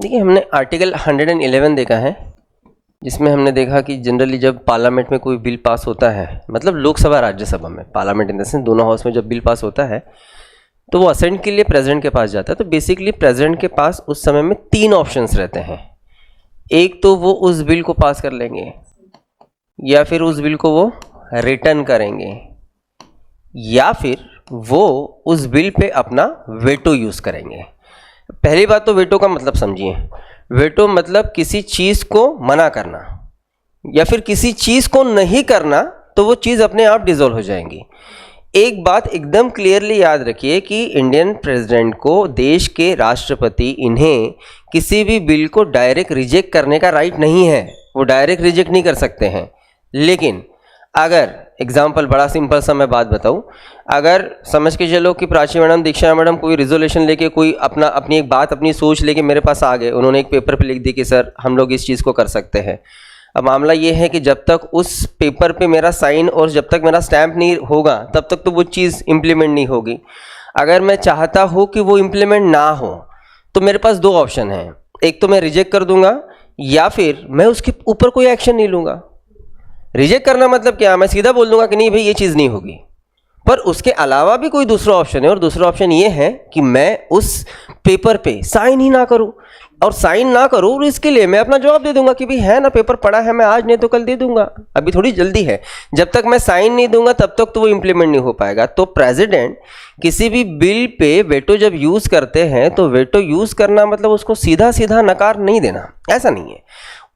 देखिए, हमने आर्टिकल 111 देखा है, जिसमें हमने देखा कि जनरली जब पार्लियामेंट में कोई बिल पास होता है, मतलब लोकसभा राज्यसभा में, पार्लियामेंट इन द सेंस दोनों हाउस में जब बिल पास होता है तो वो असेंट के लिए प्रेसिडेंट के पास जाता है। तो बेसिकली प्रेसिडेंट के पास उस समय में 3 ऑप्शंस रहते हैं। एक तो वो उस बिल को पास कर लेंगे, या फिर उस बिल को वो रिटर्न करेंगे, या फिर वो उस बिल पे अपना वेटो यूज़ करेंगे। पहली बात तो वेटो का मतलब समझिए। वेटो मतलब किसी चीज़ को मना करना या फिर किसी चीज़ को नहीं करना, तो वो चीज़ अपने आप डिसॉल्व हो जाएंगी। एक बात एकदम क्लियरली याद रखिए कि इंडियन प्रेसिडेंट को, देश के राष्ट्रपति, इन्हें किसी भी बिल को डायरेक्ट रिजेक्ट करने का राइट नहीं है। वो डायरेक्ट रिजेक्ट नहीं कर सकते हैं। लेकिन अगर एग्जाम्पल, बड़ा सिंपल सा मैं बात बताऊं, अगर समझ के चलो कि प्राची मैडम, दीक्षा मैडम कोई रिजोल्यूशन लेके, कोई अपनी एक बात, अपनी सोच लेके मेरे पास आ गए, उन्होंने एक पेपर पे लिख दी कि सर हम लोग इस चीज़ को कर सकते हैं। अब मामला ये है कि जब तक उस पेपर पे मेरा साइन और जब तक मेरा स्टैंप नहीं होगा तब तक तो वो चीज़ इम्प्लीमेंट नहीं होगी। अगर मैं चाहता हूँ कि वो इम्प्लीमेंट ना हो तो मेरे पास 2 ऑप्शन हैं। एक तो मैं रिजेक्ट कर दूंगा, या फिर मैं उसके ऊपर कोई एक्शन नहीं लूँगा। रिजेक्ट करना मतलब क्या, मैं सीधा बोल दूंगा कि नहीं भाई ये चीज़ नहीं होगी। पर उसके अलावा भी कोई दूसरा ऑप्शन है, और दूसरा ऑप्शन ये है कि मैं उस पेपर पे साइन ही ना करूं। और साइन ना करूं, और इसके लिए मैं अपना जवाब दे दूंगा कि भाई है ना, पेपर पड़ा है, मैं आज नहीं तो कल दे दूंगा, अभी थोड़ी जल्दी है। जब तक मैं साइन नहीं दूंगा तब तक तो वो इम्प्लीमेंट नहीं हो पाएगा। तो प्रेसिडेंट किसी भी बिल पे वेटो जब यूज़ करते हैं तो वेटो यूज़ करना मतलब उसको सीधा सीधा नकार नहीं देना, ऐसा नहीं है।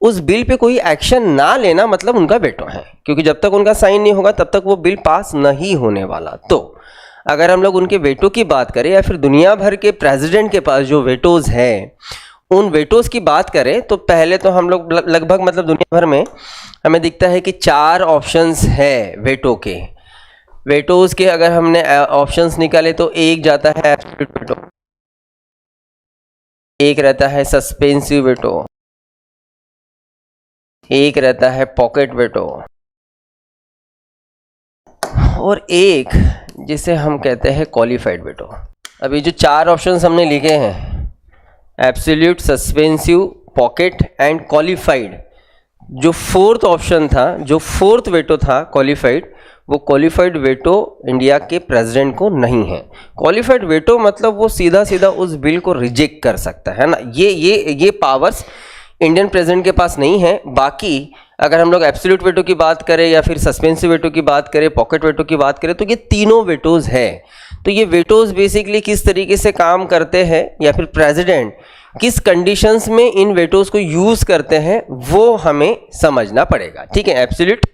उस बिल पे कोई एक्शन ना लेना मतलब उनका वेटो है, क्योंकि जब तक उनका साइन नहीं होगा तब तक वो बिल पास नहीं होने वाला। तो अगर हम लोग उनके वेटो की बात करें, या फिर दुनिया भर के प्रेसिडेंट के पास जो वेटोज है उन वेटोज की बात करें, तो पहले तो हम लोग लगभग, मतलब दुनिया भर में हमें दिखता है कि 4 ऑप्शंस है वेटो के। वेटोज के अगर हमने ऑप्शंस निकाले तो एक जाता है एब्सोल्यूट वेटो, एक रहता है सस्पेंसिव वेटो, एक रहता है पॉकेट वेटो, और एक जिसे हम कहते हैं क्वालिफाइड वेटो। अभी जो 4 ऑप्शंस हमने लिखे हैं, absolute, suspensive, pocket and qualified, जो 4th ऑप्शन था, जो 4th वेटो था क्वालिफाइड, वो क्वालिफाइड वेटो इंडिया के प्रेसिडेंट को नहीं है। क्वालिफाइड वेटो मतलब वो सीधा सीधा उस बिल को रिजेक्ट कर सकता है ना, ये पावर्स इंडियन प्रेसिडेंट के पास नहीं है। बाकी अगर हम लोग एब्सोल्यूट वेटो की बात करें, या फिर सस्पेंसिव वेटो की बात करें, पॉकेट वेटो की बात करें, तो ये तीनों वेटोज है। तो ये वेटोज बेसिकली किस तरीके से काम करते हैं, या फिर प्रेसिडेंट किस कंडीशंस में इन वेटोज को यूज करते हैं, वो हमें समझना पड़ेगा। ठीक है, absolute,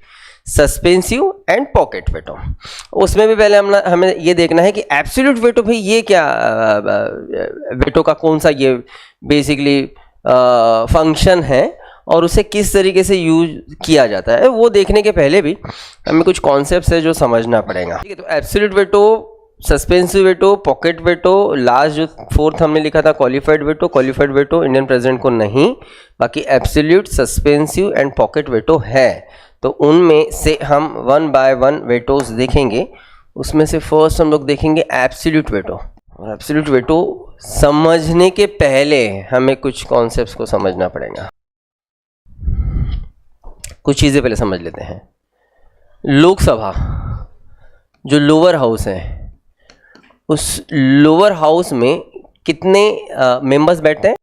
suspensive and pocket veto. उसमें भी पहले हमें ये देखना है कि एब्सोल्यूट वेटो भाई ये क्या, वेटो का कौन सा ये बेसिकली फंक्शन है और उसे किस तरीके से यूज किया जाता है, वो देखने के पहले भी हमें कुछ कॉन्सेप्ट्स है जो समझना पड़ेगा। ठीक है, तो absolute veto, suspensive veto, pocket veto, last जो 4th हमने लिखा था qualified veto, qualified veto Indian president को नहीं, बाकी absolute, suspensive and pocket veto है। तो उनमें से हम 1 बाय 1 वेटोज देखेंगे। उसमें से फर्स्ट हम लोग देखेंगे एब्सोल्यूट वेटो। और एब्सोल्यूट वेटो समझने के पहले हमें कुछ कॉन्सेप्ट्स को समझना पड़ेगा। कुछ चीज़ें पहले समझ लेते हैं। लोकसभा जो लोअर हाउस है, उस लोअर हाउस में कितने मेंबर्स बैठते हैं?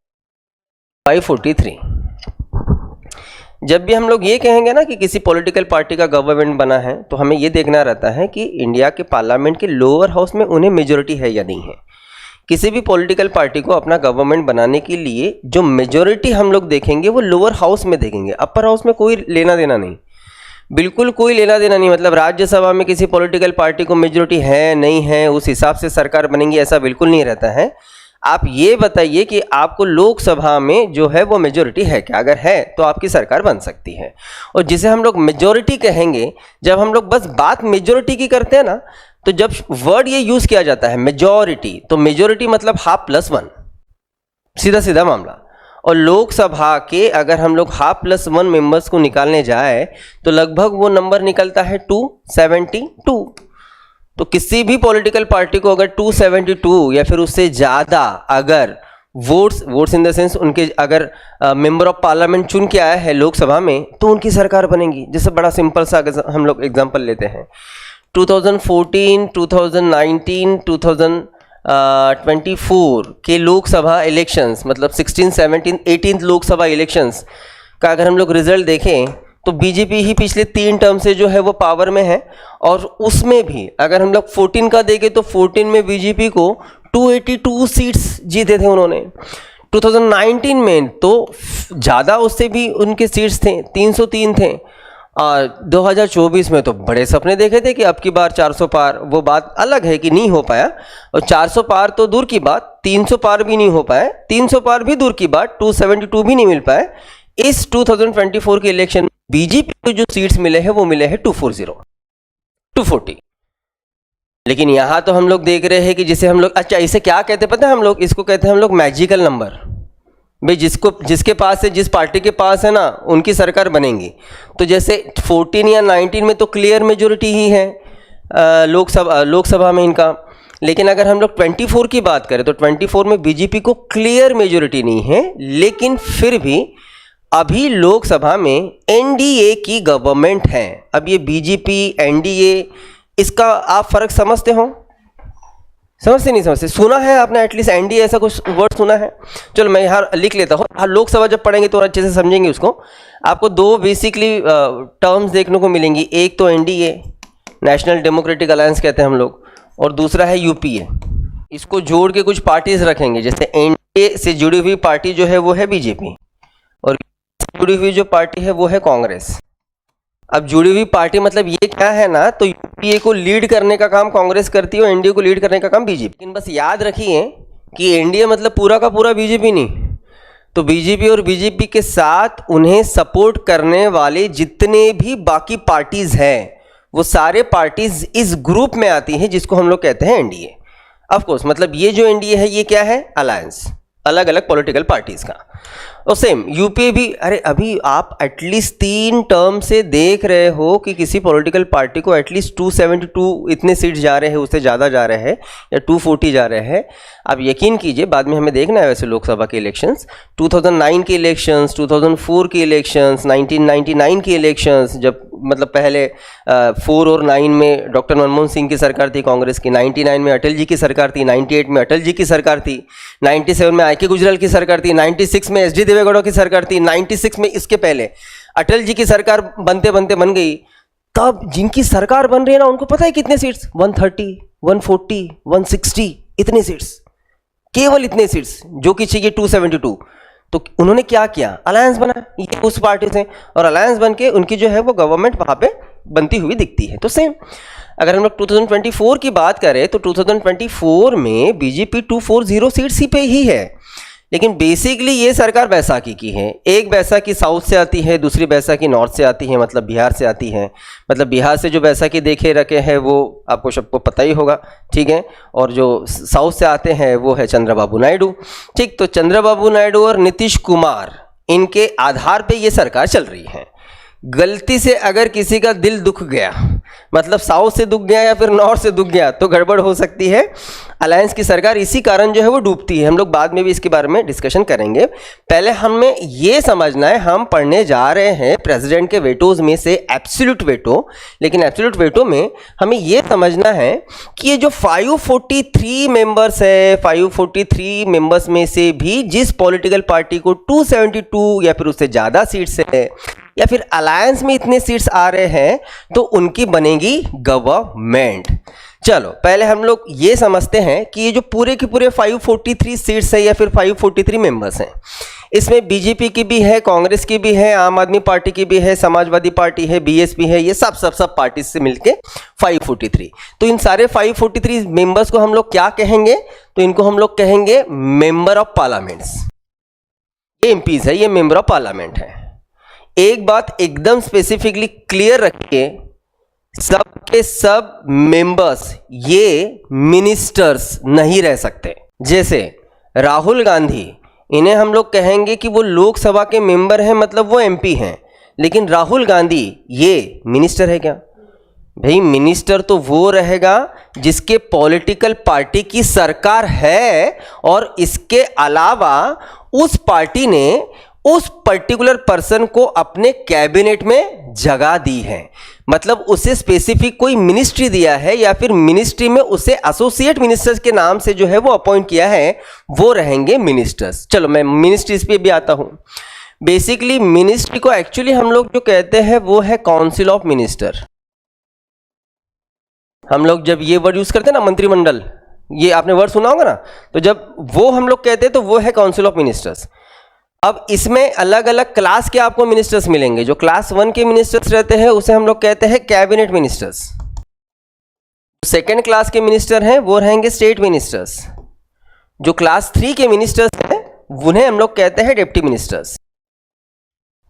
543। जब भी हम लोग ये कहेंगे ना कि किसी पॉलिटिकल पार्टी का गवर्नमेंट बना है, तो हमें ये देखना रहता है कि इंडिया के पार्लियामेंट के लोअर हाउस में उन्हें मेजॉरिटी है या नहीं है। किसी भी पॉलिटिकल पार्टी को अपना गवर्नमेंट बनाने के लिए जो मेजॉरिटी हम लोग देखेंगे वो लोअर हाउस में देखेंगे। अपर हाउस में कोई लेना देना नहीं, बिल्कुल कोई लेना देना नहीं। मतलब राज्यसभा में किसी पॉलिटिकल पार्टी को मेजॉरिटी है नहीं है, उस हिसाब से सरकार बनेगी, ऐसा बिल्कुल नहीं रहता है। आप ये बताइए कि आपको लोकसभा में जो है वो मेजॉरिटी है क्या? अगर है तो आपकी सरकार बन सकती है। और जिसे हम लोग मेजॉरिटी कहेंगे, जब हम लोग बस बात मेजॉरिटी की करते हैं ना, तो जब वर्ड ये यूज किया जाता है मेजॉरिटी, तो मेजॉरिटी मतलब हाफ प्लस 1, सीधा सीधा मामला। और लोकसभा के अगर हम लोग हाफ प्लस 1 मेंबर्स को निकालने जाए तो लगभग वो नंबर निकलता है 272। तो किसी भी पॉलिटिकल पार्टी को अगर 272 या फिर उससे ज़्यादा अगर वोट्स इन द सेंस उनके अगर मेंबर ऑफ पार्लियामेंट चुन के आया है लोकसभा में तो उनकी सरकार बनेगी। जैसे बड़ा सिंपल सा हम लोग एग्जांपल लेते हैं 2014, 2019, 2024 के लोकसभा इलेक्शंस, मतलब 16, 17, 18 लोकसभा इलेक्शंस का अगर हम लोग रिजल्ट देखें तो बीजेपी ही पिछले 3 टर्म से जो है वो पावर में है। और उसमें भी अगर हम लोग 14 का देखें तो 14 में बीजेपी को 282 सीट्स जीते थे उन्होंने। 2019 में तो ज़्यादा उससे भी उनके सीट्स थे, 303 थे। और 2024 में तो बड़े सपने देखे थे कि अब की बार 400 पार, वो बात अलग है कि नहीं हो पाया। और 400 पार तो दूर की बात, 300 पार भी नहीं हो पाए, 300 पार भी दूर की बात, 272 भी नहीं मिल पाए। इस 2024 के इलेक्शन में बीजेपी को जो सीट्स मिले हैं वो मिले हैं 240। लेकिन यहां तो हम लोग देख रहे हैं कि जिसे हम लोग, अच्छा इसे क्या कहते हैं पता है हम लोग, इसको कहते हैं हम लोग मैजिकल नंबर। भाई जिसके पास है, जिस पार्टी के पास है ना, उनकी सरकार बनेगी। तो जैसे 14 या 19 में तो क्लियर मेजोरिटी ही है लोकसभा में इनका। लेकिन अगर हम लोग 24 की बात करें तो 24 में बीजेपी को क्लियर मेजोरिटी नहीं है, लेकिन फिर भी अभी लोकसभा में एनडीए की गवर्नमेंट है। अब ये बीजेपी एनडीए, इसका आप फर्क समझते हो? समझते नहीं समझते? सुना है आपने एटलीस्ट एनडीए ऐसा कुछ वर्ड सुना है? चलो मैं यहाँ लिख लेता हूँ, लोकसभा जब पढ़ेंगे तो अच्छे से समझेंगे उसको। आपको 2 बेसिकली टर्म्स देखने को मिलेंगी। एक तो एनडीए, नेशनल डेमोक्रेटिक अलायंस कहते हैं हम लोग, और दूसरा है यूपीए। इसको जोड़ के कुछ पार्टीज रखेंगे, जैसे एनडीए से जुड़ी हुई पार्टी जो है वो है बीजेपी, और जुड़ी हुई जो पार्टी है वो है कांग्रेस। अब जुड़ी हुई पार्टी मतलब ये क्या है ना, तो यूपीए को लीड करने का काम कांग्रेस करती है और एनडीए को लीड करने का काम बीजेपी। लेकिन बस याद रखिए कि एनडीए मतलब पूरा का पूरा बीजेपी नहीं, तो बीजेपी और बीजेपी के साथ उन्हें सपोर्ट करने वाले जितने भी बाकी पार्टीज हैं वो सारे पार्टीज इस ग्रुप में आती हैं जिसको हम लोग कहते हैं एनडीए। ऑफ कोर्स मतलब ये जो एनडीए है ये क्या है, अलायंस, अलग अलग पॉलिटिकल पार्टीज का। और सेम यूपीए भी, अरे अभी आप एटलीस्ट 3 टर्म से देख रहे हो कि किसी पॉलिटिकल पार्टी को एटलीस्ट 272 इतने सीट्स जा रहे हैं, उससे ज़्यादा जा रहे हैं या 240 जा रहे हैं। आप यकीन कीजिए, बाद में हमें देखना है वैसे लोकसभा के इलेक्शंस, 2009 के इलेक्शंस, 2004 के इलेक्शंस, 1999 के इलेक्शंस, जब मतलब पहले 4 और 9 में डॉक्टर मनमोहन सिंह की सरकार थी कांग्रेस की, 99 में अटल जी की सरकार थी, 98 में अटल जी की सरकार थी, 97 में आई के गुजराल की सरकार थी, 96 में एच डी देवेगौड़ा की सरकार थी, 96 में इसके पहले अटल जी की सरकार बनते बनते बन गई। तब जिनकी सरकार बन रही है ना, उनको पता है कितने सीट्स, 130, 140, 160, इतने सीट्स, केवल इतने सीट्स, जो कि चाहिए 272। तो उन्होंने क्या किया, अलायंस बना ये उस पार्टी से, और अलायंस बन के उनकी जो है वो गवर्नमेंट वहां पे बनती हुई दिखती है। तो सेम अगर हम लोग 2024 की बात करें तो 2024 में बीजेपी 240 सीट्स ही पे ही है। लेकिन बेसिकली ये सरकार बैसाखी की है। एक बैसाखी साउथ से आती है, दूसरी बैसाखी नॉर्थ से आती है, मतलब बिहार से आती है। मतलब बिहार से जो बैसाखी देखे रखे हैं वो आपको सबको पता ही होगा, ठीक है। और जो साउथ से आते हैं वो है चंद्रबाबू नायडू, ठीक। तो चंद्रबाबू नायडू और नीतीश कुमार, इनके आधार पे ये सरकार चल रही है। गलती से अगर किसी का दिल दुख गया, मतलब साउथ से दुख गया या फिर नॉर्थ से दुख गया, तो गड़बड़ हो सकती है। अलायंस की सरकार इसी कारण जो है वो डूबती है। हम लोग बाद में भी इसके बारे में डिस्कशन करेंगे। पहले हमें ये समझना है, हम पढ़ने जा रहे हैं प्रेसिडेंट के वेटोज में से एब्सोल्यूट वेटो, लेकिन एब्सोल्यूट वेटो में हमें ये समझना है कि ये जो 543 मेंबर्स है, 543 मेंबर्स में से भी जिस पॉलिटिकल पार्टी को 272 या फिर उससे ज़्यादा सीट्स है या फिर अलायंस में इतने सीट्स आ रहे हैं, तो उनकी बनेगी गवर्नमेंट। चलो पहले हम लोग ये समझते हैं कि ये जो पूरे के पूरे 543 सीट्स है या फिर 543 मेंबर्स हैं, इसमें बीजेपी की भी है, कांग्रेस की भी है, आम आदमी पार्टी की भी है, समाजवादी पार्टी है, बीएसपी है, ये सब पार्टी से मिलके 543। तो इन सारे 543 मेंबर्स को हम लोग क्या कहेंगे, तो इनको हम लोग कहेंगे मेंबर ऑफ पार्लियामेंट्स। ये एमपीज है, ये मेंबर ऑफ पार्लियामेंट है। एक बात एकदम स्पेसिफिकली क्लियर रखिए, सब के सब मेंबर्स ये मिनिस्टर्स नहीं रह सकते। जैसे राहुल गांधी, इन्हें हम लोग कहेंगे कि वो लोकसभा के मेंबर हैं, मतलब वो एमपी हैं, लेकिन राहुल गांधी ये मिनिस्टर है क्या? भाई मिनिस्टर तो वो रहेगा जिसके पॉलिटिकल पार्टी की सरकार है और इसके अलावा उस पार्टी ने उस पर्टिकुलर पर्सन को अपने कैबिनेट में जगह दी है, मतलब उसे स्पेसिफिक कोई मिनिस्ट्री दिया है या फिर मिनिस्ट्री में उसे एसोसिएट मिनिस्टर्स के नाम से जो है वो अपॉइंट किया है, वो रहेंगे मिनिस्टर्स। चलो मैं मिनिस्ट्रीज पे भी आता हूं। बेसिकली मिनिस्ट्री को एक्चुअली हम लोग जो कहते हैं वो है काउंसिल ऑफ मिनिस्टर। हम लोग जब ये वर्ड यूज करते हैं ना मंत्रिमंडल, ये आपने वर्ड सुना होगा ना, तो जब वो हम लोग कहते हैं तो वो है काउंसिल ऑफ मिनिस्टर्स। अब इसमें अलग अलग क्लास के आपको मिनिस्टर्स मिलेंगे। जो क्लास 1 के मिनिस्टर्स रहते हैं उसे हम लोग कहते हैं कैबिनेट मिनिस्टर्स। सेकेंड क्लास के मिनिस्टर हैं वो रहेंगे स्टेट मिनिस्टर्स। जो क्लास 3 के मिनिस्टर्स हैं उन्हें हम लोग कहते हैं डिप्टी मिनिस्टर्स।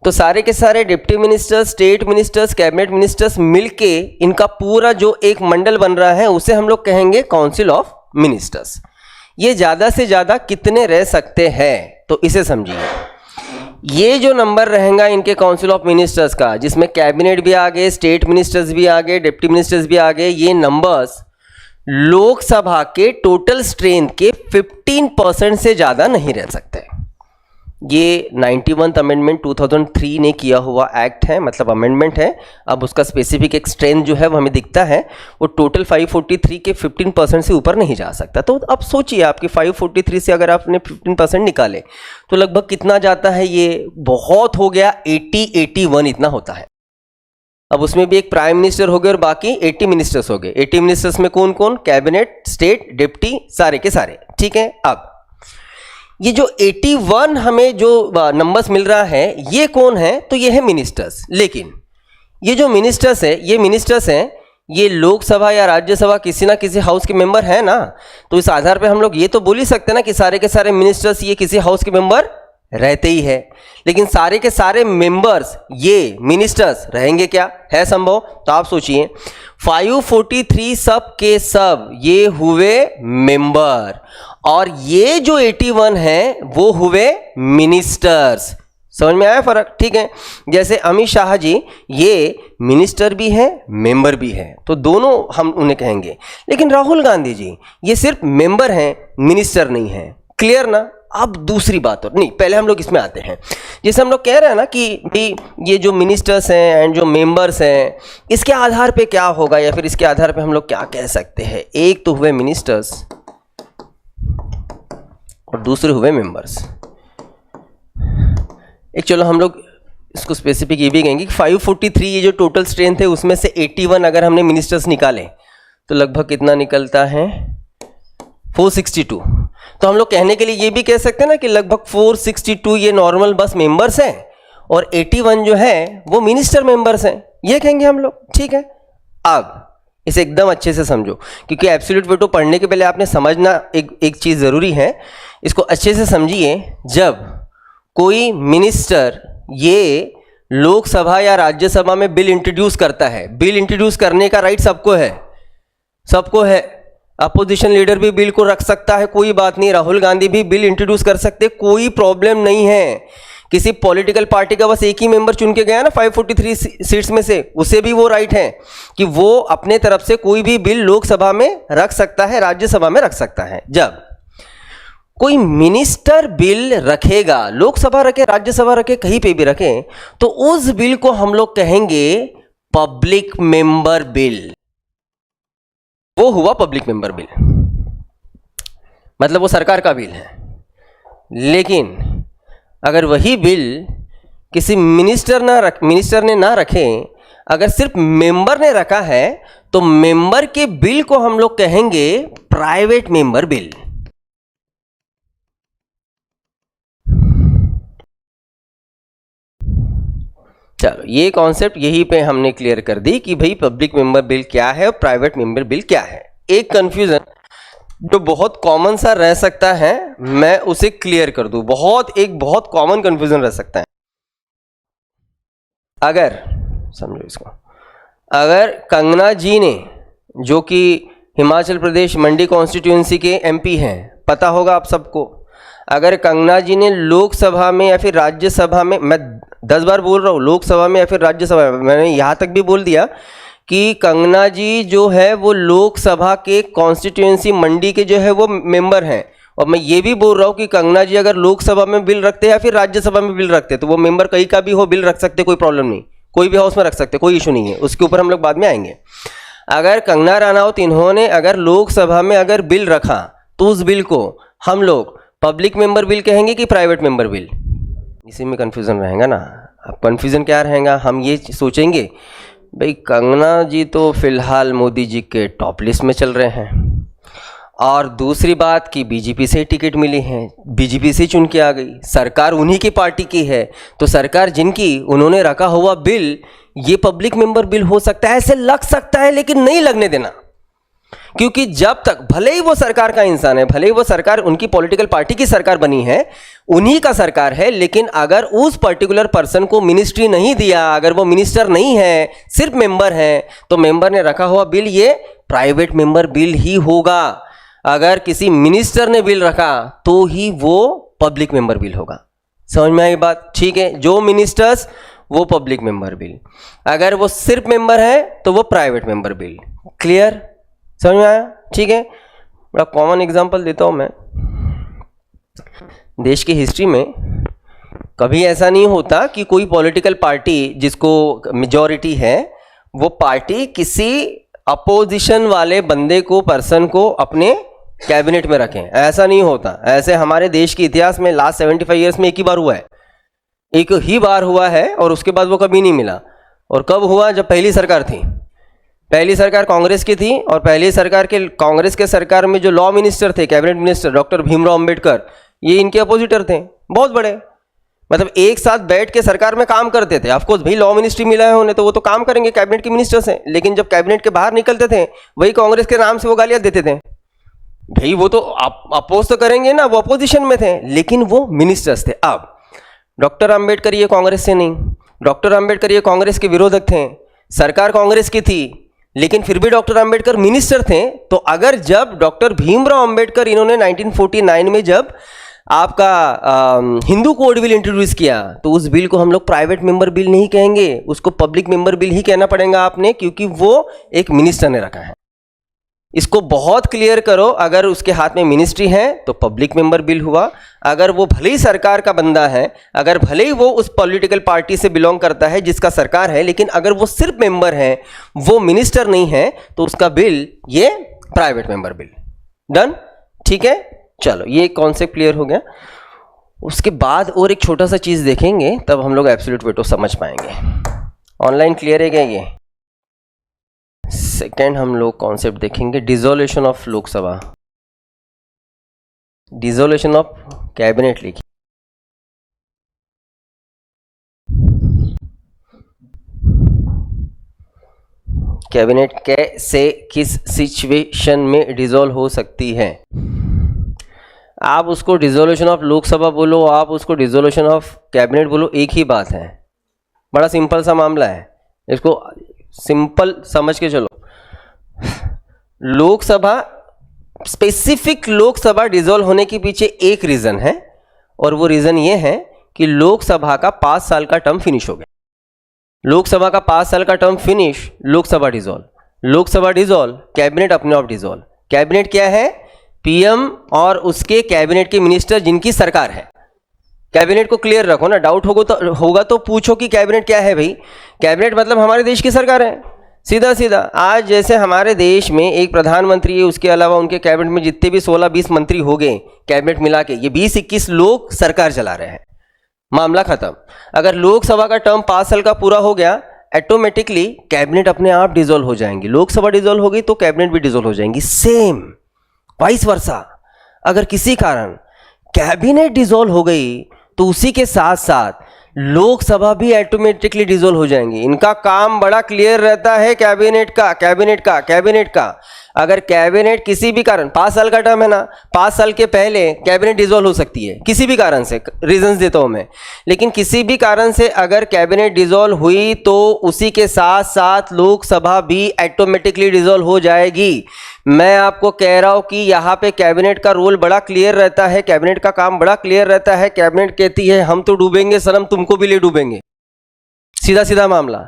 तो सारे के सारे deputy ministers, state ministers, cabinet ministers मिलके इनका पूरा जो एक मंडल बन रहा है उसे हम लोग कहेंगे काउंसिल ऑफ मिनिस्टर्स। ये ज़्यादा से ज़्यादा कितने रह सकते हैं तो इसे समझिए। ये जो नंबर रहेगा इनके काउंसिल ऑफ मिनिस्टर्स का, जिसमें कैबिनेट भी आ गए, स्टेट मिनिस्टर्स भी आ गए, डिप्टी मिनिस्टर्स भी आ गए, ये नंबर्स लोकसभा के टोटल स्ट्रेंथ के 15% से ज़्यादा नहीं रह सकते। ये 91th अमेंडमेंट 2003 ने किया हुआ एक्ट है, मतलब अमेंडमेंट है। अब उसका स्पेसिफिक एक स्ट्रेंथ जो है वो हमें दिखता है, वो टोटल 543 के 15% से ऊपर नहीं जा सकता। तो अब सोचिए आपके 543 से अगर आपने 15% निकाले तो लगभग कितना जाता है, ये बहुत हो गया 81 इतना होता है। अब उसमें भी एक प्राइम मिनिस्टर हो गए और बाकी 80 मिनिस्टर्स हो गए। 80 मिनिस्टर्स में कौन कौन? कैबिनेट, स्टेट, डिप्टी, सारे के सारे, ठीक है। अब ये जो 81 हमें जो नंबर्स मिल रहा है ये कौन है? तो ये है मिनिस्टर्स। लेकिन ये जो मिनिस्टर्स है, ये मिनिस्टर्स हैं, ये लोकसभा या राज्यसभा किसी ना किसी हाउस के मेंबर है ना। तो इस आधार पे हम लोग ये तो बोल ही सकते हैं ना कि सारे के सारे मिनिस्टर्स ये किसी हाउस के मेंबर रहते ही है। लेकिन सारे के सारे मेंबर्स ये मिनिस्टर्स रहेंगे क्या? है संभव? तो आप सोचिए 543 सब के सब ये हुए मेंबर और ये जो 81 है वो हुए मिनिस्टर्स। समझ में आया फर्क? ठीक है। जैसे अमित शाह जी ये मिनिस्टर भी हैं, मेंबर भी हैं, तो दोनों हम उन्हें कहेंगे। लेकिन राहुल गांधी जी ये सिर्फ मेंबर हैं, मिनिस्टर नहीं हैं। क्लियर ना? अब दूसरी बात और नहीं, पहले हम लोग इसमें आते हैं। जैसे हम लोग कह रहे हैं ना कि ये जो मिनिस्टर्स हैं एंड जो मेंबर्स हैं, इसके आधार पे क्या होगा या फिर इसके आधार पे हम लोग क्या कह सकते हैं। एक तो हुए मिनिस्टर्स और दूसरे हुए मेंबर्स। एक चलो हम लोग इसको स्पेसिफिक ये भी कहेंगे कि 543 ये जो टोटल स्ट्रेंथ है उसमें से 81 अगर हमने मिनिस्टर्स निकाले तो लगभग कितना निकलता है? 462। तो हम लोग कहने के लिए ये भी कह सकते हैं ना कि लगभग 462 ये नॉर्मल बस मेंबर्स हैं और 81 जो है वो मिनिस्टर मेंबर्स हैं, ये कहेंगे हम लोग। ठीक है। अब इसे एकदम अच्छे से समझो, क्योंकि एब्सोल्यूट वीटो पढ़ने के पहले आपने समझना एक चीज़ ज़रूरी है। इसको अच्छे से समझिए। जब कोई मिनिस्टर ये लोकसभा या राज्यसभा में बिल इंट्रोड्यूस करता है, बिल इंट्रोड्यूस करने का राइट सबको है, सबको है। अपोजिशन लीडर भी बिल को रख सकता है, कोई बात नहीं। राहुल गांधी भी बिल इंट्रोड्यूस कर सकते, कोई प्रॉब्लम नहीं है। किसी पॉलिटिकल पार्टी का बस एक ही मेंबर चुन के गया ना 543 सीट्स में से, उसे भी वो राइट है कि वो अपने तरफ से कोई भी बिल लोकसभा में रख सकता है, राज्यसभा में रख सकता है। जब कोई मिनिस्टर बिल रखेगा, लोकसभा रखे, राज्यसभा रखे, कहीं पे भी रखे, तो उस बिल को हम लोग कहेंगे पब्लिक मेंबर बिल। वो हुआ पब्लिक मेंबर बिल, मतलब वो सरकार का बिल है। लेकिन अगर वही बिल किसी मिनिस्टर ने ना रखे, अगर सिर्फ मेंबर ने रखा है, तो मेंबर के बिल को हम लोग कहेंगे प्राइवेट मेंबर बिल। चलो ये कॉन्सेप्ट यहीं पे हमने क्लियर कर दी कि भाई पब्लिक मेंबर बिल क्या है और प्राइवेट मेंबर बिल क्या है। एक कंफ्यूजन जो बहुत कॉमन सा रह सकता है, मैं उसे क्लियर कर दूं। बहुत कॉमन कंफ्यूजन रह सकता है। अगर समझो इसको, अगर कंगना जी ने, जो कि हिमाचल प्रदेश मंडी कॉन्स्टिट्यूएंसी के एमपी हैं, पता होगा आप सबको, अगर कंगना जी ने लोकसभा में या फिर राज्यसभा में, मैं 10 बार बोल रहा हूँ, लोकसभा में या फिर राज्यसभा में, मैंने यहाँ तक भी बोल दिया कि कंगना जी जो है वो लोकसभा के कॉन्स्टिट्यूएंसी मंडी के जो है वो मेंबर हैं, और मैं ये भी बोल रहा हूँ कि कंगना जी अगर लोकसभा में बिल रखते या फिर राज्यसभा में बिल रखते तो वो मेंबर कहीं का भी हो बिल रख सकते, कोई प्रॉब्लम नहीं, कोई भी हाउस में रख सकते, कोई इशू नहीं है, उसके ऊपर हम लोग बाद में आएंगे। अगर कंगना रनौत इन्होंने अगर लोकसभा में अगर बिल रखा तो उस बिल को हम लोग पब्लिक मेंबर बिल कहेंगे कि प्राइवेट मेंबर बिल? इसी में कन्फ्यूज़न रहेगा ना। अब कन्फ्यूज़न क्या रहेगा, हम ये सोचेंगे भाई कंगना जी तो फिलहाल मोदी जी के टॉप लिस्ट में चल रहे हैं, और दूसरी बात कि बीजेपी से टिकट मिली है, बीजेपी से चुन के आ गई, सरकार उन्हीं की पार्टी की है, तो सरकार जिनकी उन्होंने रखा हुआ बिल ये पब्लिक मेंबर बिल हो सकता है, ऐसे लग सकता है, लेकिन नहीं लगने देना। क्योंकि जब तक भले ही वो सरकार का इंसान है, भले ही वो सरकार उनकी पॉलिटिकल पार्टी की सरकार बनी है, उन्हीं का सरकार है, लेकिन अगर उस पर्टिकुलर पर्सन को मिनिस्ट्री नहीं दिया, अगर वो मिनिस्टर नहीं है, सिर्फ मेंबर है, तो मेंबर ने रखा हुआ बिल ये प्राइवेट मेंबर बिल ही होगा। अगर किसी मिनिस्टर ने बिल रखा तो ही वो पब्लिक मेंबर बिल होगा। समझ में आई बात? ठीक है, जो मिनिस्टर्स वो पब्लिक मेंबर बिल, अगर वो सिर्फ मेंबर है तो वो प्राइवेट मेंबर बिल। क्लियर? समझ में आया? ठीक है, बड़ा कॉमन एग्जांपल देता हूं मैं। देश की हिस्ट्री में कभी ऐसा नहीं होता कि कोई पॉलिटिकल पार्टी जिसको मेजॉरिटी है वो पार्टी किसी अपोजिशन वाले बंदे को, पर्सन को अपने कैबिनेट में रखें, ऐसा नहीं होता। ऐसे हमारे देश के इतिहास में लास्ट 75 ईयर्स में एक ही बार हुआ है, एक ही बार हुआ है, और उसके बाद वो कभी नहीं मिला। और कब हुआ? जब पहली सरकार थी, पहली सरकार कांग्रेस की थी, और पहली सरकार के कांग्रेस के सरकार में जो लॉ मिनिस्टर थे, cabinet minister doctor Bhimrao Ambedkar, ये इनके अपोजिटर थे, बहुत बड़े, मतलब एक साथ बैठ के सरकार में काम करते थे। ऑफकोर्स भाई लॉ मिनिस्ट्री मिला है उन्हें तो वो तो काम करेंगे, कैबिनेट के मिनिस्टर से, लेकिन जब कैबिनेट के बाहर निकलते थे वही कांग्रेस के नाम से वो गालियां देते थे। भाई वो तो अपोज तो करेंगे ना, वो अपोजिशन में थे, लेकिन वो मिनिस्टर्स थे। अब डॉक्टर अंबेडकर ये कांग्रेस से नहीं, डॉक्टर अंबेडकर ये कांग्रेस के विरोधक थे, सरकार कांग्रेस की थी, लेकिन फिर भी डॉक्टर अंबेडकर मिनिस्टर थे। तो अगर जब डॉक्टर भीमराव अंबेडकर इन्होंने 1949 में जब आपका हिंदू कोड बिल इंट्रोड्यूस किया, तो उस बिल को हम लोग प्राइवेट मेंबर बिल नहीं कहेंगे, उसको पब्लिक मेंबर बिल ही कहना पड़ेगा आपने, क्योंकि वो एक मिनिस्टर ने रखा है। इसको बहुत क्लियर करो, अगर उसके हाथ में मिनिस्ट्री है तो पब्लिक मेंबर बिल हुआ, अगर वो भले ही सरकार का बंदा है, अगर भले ही वो उस पॉलिटिकल पार्टी से बिलोंग करता है जिसका सरकार है, लेकिन अगर वो सिर्फ मेंबर है, वो मिनिस्टर नहीं है, तो उसका बिल ये प्राइवेट मेंबर बिल। डन? ठीक है, चलो ये कॉन्सेप्ट क्लियर हो गया। उसके बाद और एक छोटा सा चीज देखेंगे, तब हम लोग एब्सोल्यूट वेटो समझ पाएंगे। ऑनलाइन क्लियर है क्या? ये सेकेंड हम लोग कॉन्सेप्ट देखेंगे, dissolution of Lok Sabha, dissolution of cabinet लिखिए। कैबिनेट कैसे, किस सिचुएशन में डिसॉल्व हो सकती है? आप उसको डिसोल्यूशन ऑफ लोकसभा बोलो, आप उसको डिसोल्यूशन ऑफ कैबिनेट बोलो, एक ही बात है। बड़ा सिंपल सा मामला है, इसको सिंपल समझ के चलो। लोकसभा, स्पेसिफिक लोकसभा डिसॉल्व होने के पीछे एक रीजन है, और वो रीजन ये है कि लोकसभा का 5 साल का टर्म फिनिश हो गया। लोकसभा का 5 साल का term finish, Lok Sabha dissolve, Lok Sabha dissolve, cabinet अपने आप डिसॉल्व। कैबिनेट क्या है? पीएम और उसके कैबिनेट के मिनिस्टर जिनकी सरकार है। कैबिनेट को क्लियर रखो ना, डाउट होगा तो पूछो कि कैबिनेट क्या है। भाई कैबिनेट मतलब हमारे देश की सरकार है, सीधा सीधा। आज जैसे हमारे देश में एक प्रधानमंत्री है, उसके अलावा उनके कैबिनेट में जितने भी 16-20 मंत्री हो गए कैबिनेट मिला के, ये 20-21 लोग सरकार चला रहे हैं, मामला खत्म। अगर लोकसभा का टर्म 5 साल का पूरा हो गया, ऑटोमेटिकली कैबिनेट अपने आप डिसॉल्व हो जाएंगी। लोकसभा डिसॉल्व हो गई तो कैबिनेट भी डिसॉल्व हो जाएंगी, सेम वाइस वर्सा। अगर किसी कारण कैबिनेट डिसॉल्व हो गई तो उसी के साथ साथ लोकसभा भी ऑटोमेटिकली डिसॉल्व हो जाएंगी। इनका काम बड़ा क्लियर रहता है कैबिनेट का। अगर कैबिनेट किसी भी कारण, 5 साल का टर्म है ना, 5 साल के पहले कैबिनेट डिसॉल्व हो सकती है किसी भी कारण से, रीजंस देता हूं मैं, लेकिन किसी भी कारण से अगर कैबिनेट डिसॉल्व हुई तो उसी के साथ साथ लोकसभा भी ऑटोमेटिकली डिसॉल्व हो जाएगी। मैं आपको कह रहा हूं कि यहाँ पे कैबिनेट का रोल बड़ा क्लियर रहता है, कैबिनेट का काम बड़ा क्लियर रहता है। कैबिनेट कहती है हम तो डूबेंगे सनम, तुमको भी ले डूबेंगे, सीधा सीधा मामला।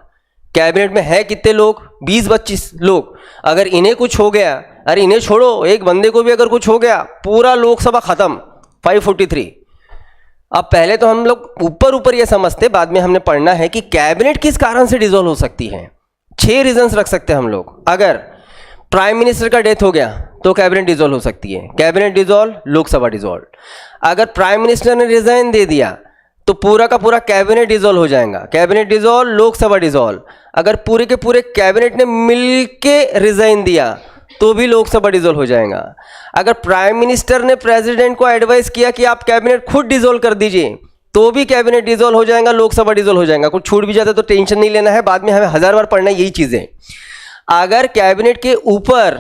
कैबिनेट में है कितने लोग? 20-25 लोग। अगर इन्हें कुछ हो गया, अरे इन्हें छोड़ो, एक बंदे को भी अगर कुछ हो गया, पूरा लोकसभा खत्म, 543। अब पहले तो हम लोग ऊपर ऊपर ये समझते, बाद में हमने पढ़ना है कि कैबिनेट किस कारण से डिसॉल्व हो सकती है। 6 रीजंस रख सकते हैं हम लोग। अगर प्राइम मिनिस्टर का डेथ हो गया तो कैबिनेट डिसॉल्व हो सकती है, कैबिनेट डिसॉल्व, लोकसभा डिसॉल्व। अगर प्राइम मिनिस्टर ने रिजाइन दे दिया तो पूरा का पूरा कैबिनेट डिसॉल्व हो जाएगा, कैबिनेट डिसॉल्व, लोकसभा डिसॉल्व। अगर पूरे के पूरे कैबिनेट ने मिलके रिजाइन दिया तो भी लोकसभा डिसॉल्व हो जाएगा। अगर प्राइम मिनिस्टर ने प्रेसिडेंट को एडवाइस किया कि आप कैबिनेट खुद डिसॉल्व कर दीजिए तो भी कैबिनेट डिसॉल्व हो जाएगा, लोकसभा डिसॉल्व हो जाएगा। कुछ छूट भी जाता तो टेंशन नहीं लेना है, बाद में हमें 1000 बार पढ़ना है यही चीजें। अगर कैबिनेट के ऊपर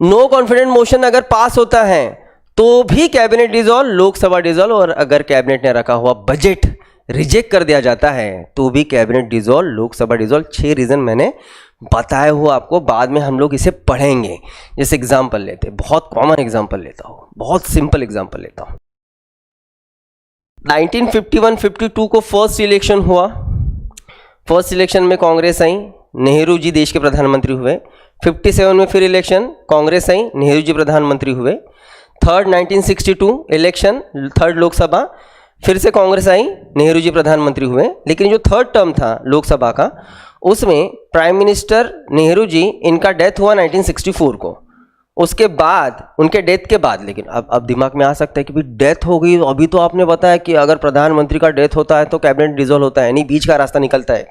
नो कॉन्फिडेंस मोशन अगर पास होता है तो भी कैबिनेट डिसॉल्व, लोकसभा डिसॉल्व। और अगर कैबिनेट ने रखा हुआ बजट रिजेक्ट कर दिया जाता है तो भी cabinet dissolve, Lok Sabha dissolve. 6 reason मैंने बताया हुआ आपको, बाद में हम लोग इसे पढ़ेंगे। जैसे एग्जाम्पल लेते, बहुत कॉमन एग्जाम्पल लेता हूं, बहुत सिंपल एग्जाम्पल लेता हूं। 1951-52 को फर्स्ट इलेक्शन हुआ। फर्स्ट इलेक्शन में कांग्रेस आई, नेहरू जी देश के प्रधानमंत्री हुए। 57 में फिर इलेक्शन, कांग्रेस आई, नेहरू जी प्रधानमंत्री हुए। थर्ड 1962 इलेक्शन, थर्ड लोकसभा, फिर से कांग्रेस आई, नेहरू जी प्रधानमंत्री हुए। लेकिन जो थर्ड टर्म था लोकसभा का, उसमें प्राइम मिनिस्टर नेहरू जी, इनका डेथ हुआ 1964 को। उसके बाद, उनके डेथ के बाद, लेकिन अब दिमाग में आ सकता है कि भाई डेथ हो गई, अभी तो आपने बताया कि अगर प्रधानमंत्री का डेथ होता है तो कैबिनेट डिसॉल्व होता है। नहीं, बीच का रास्ता निकलता है।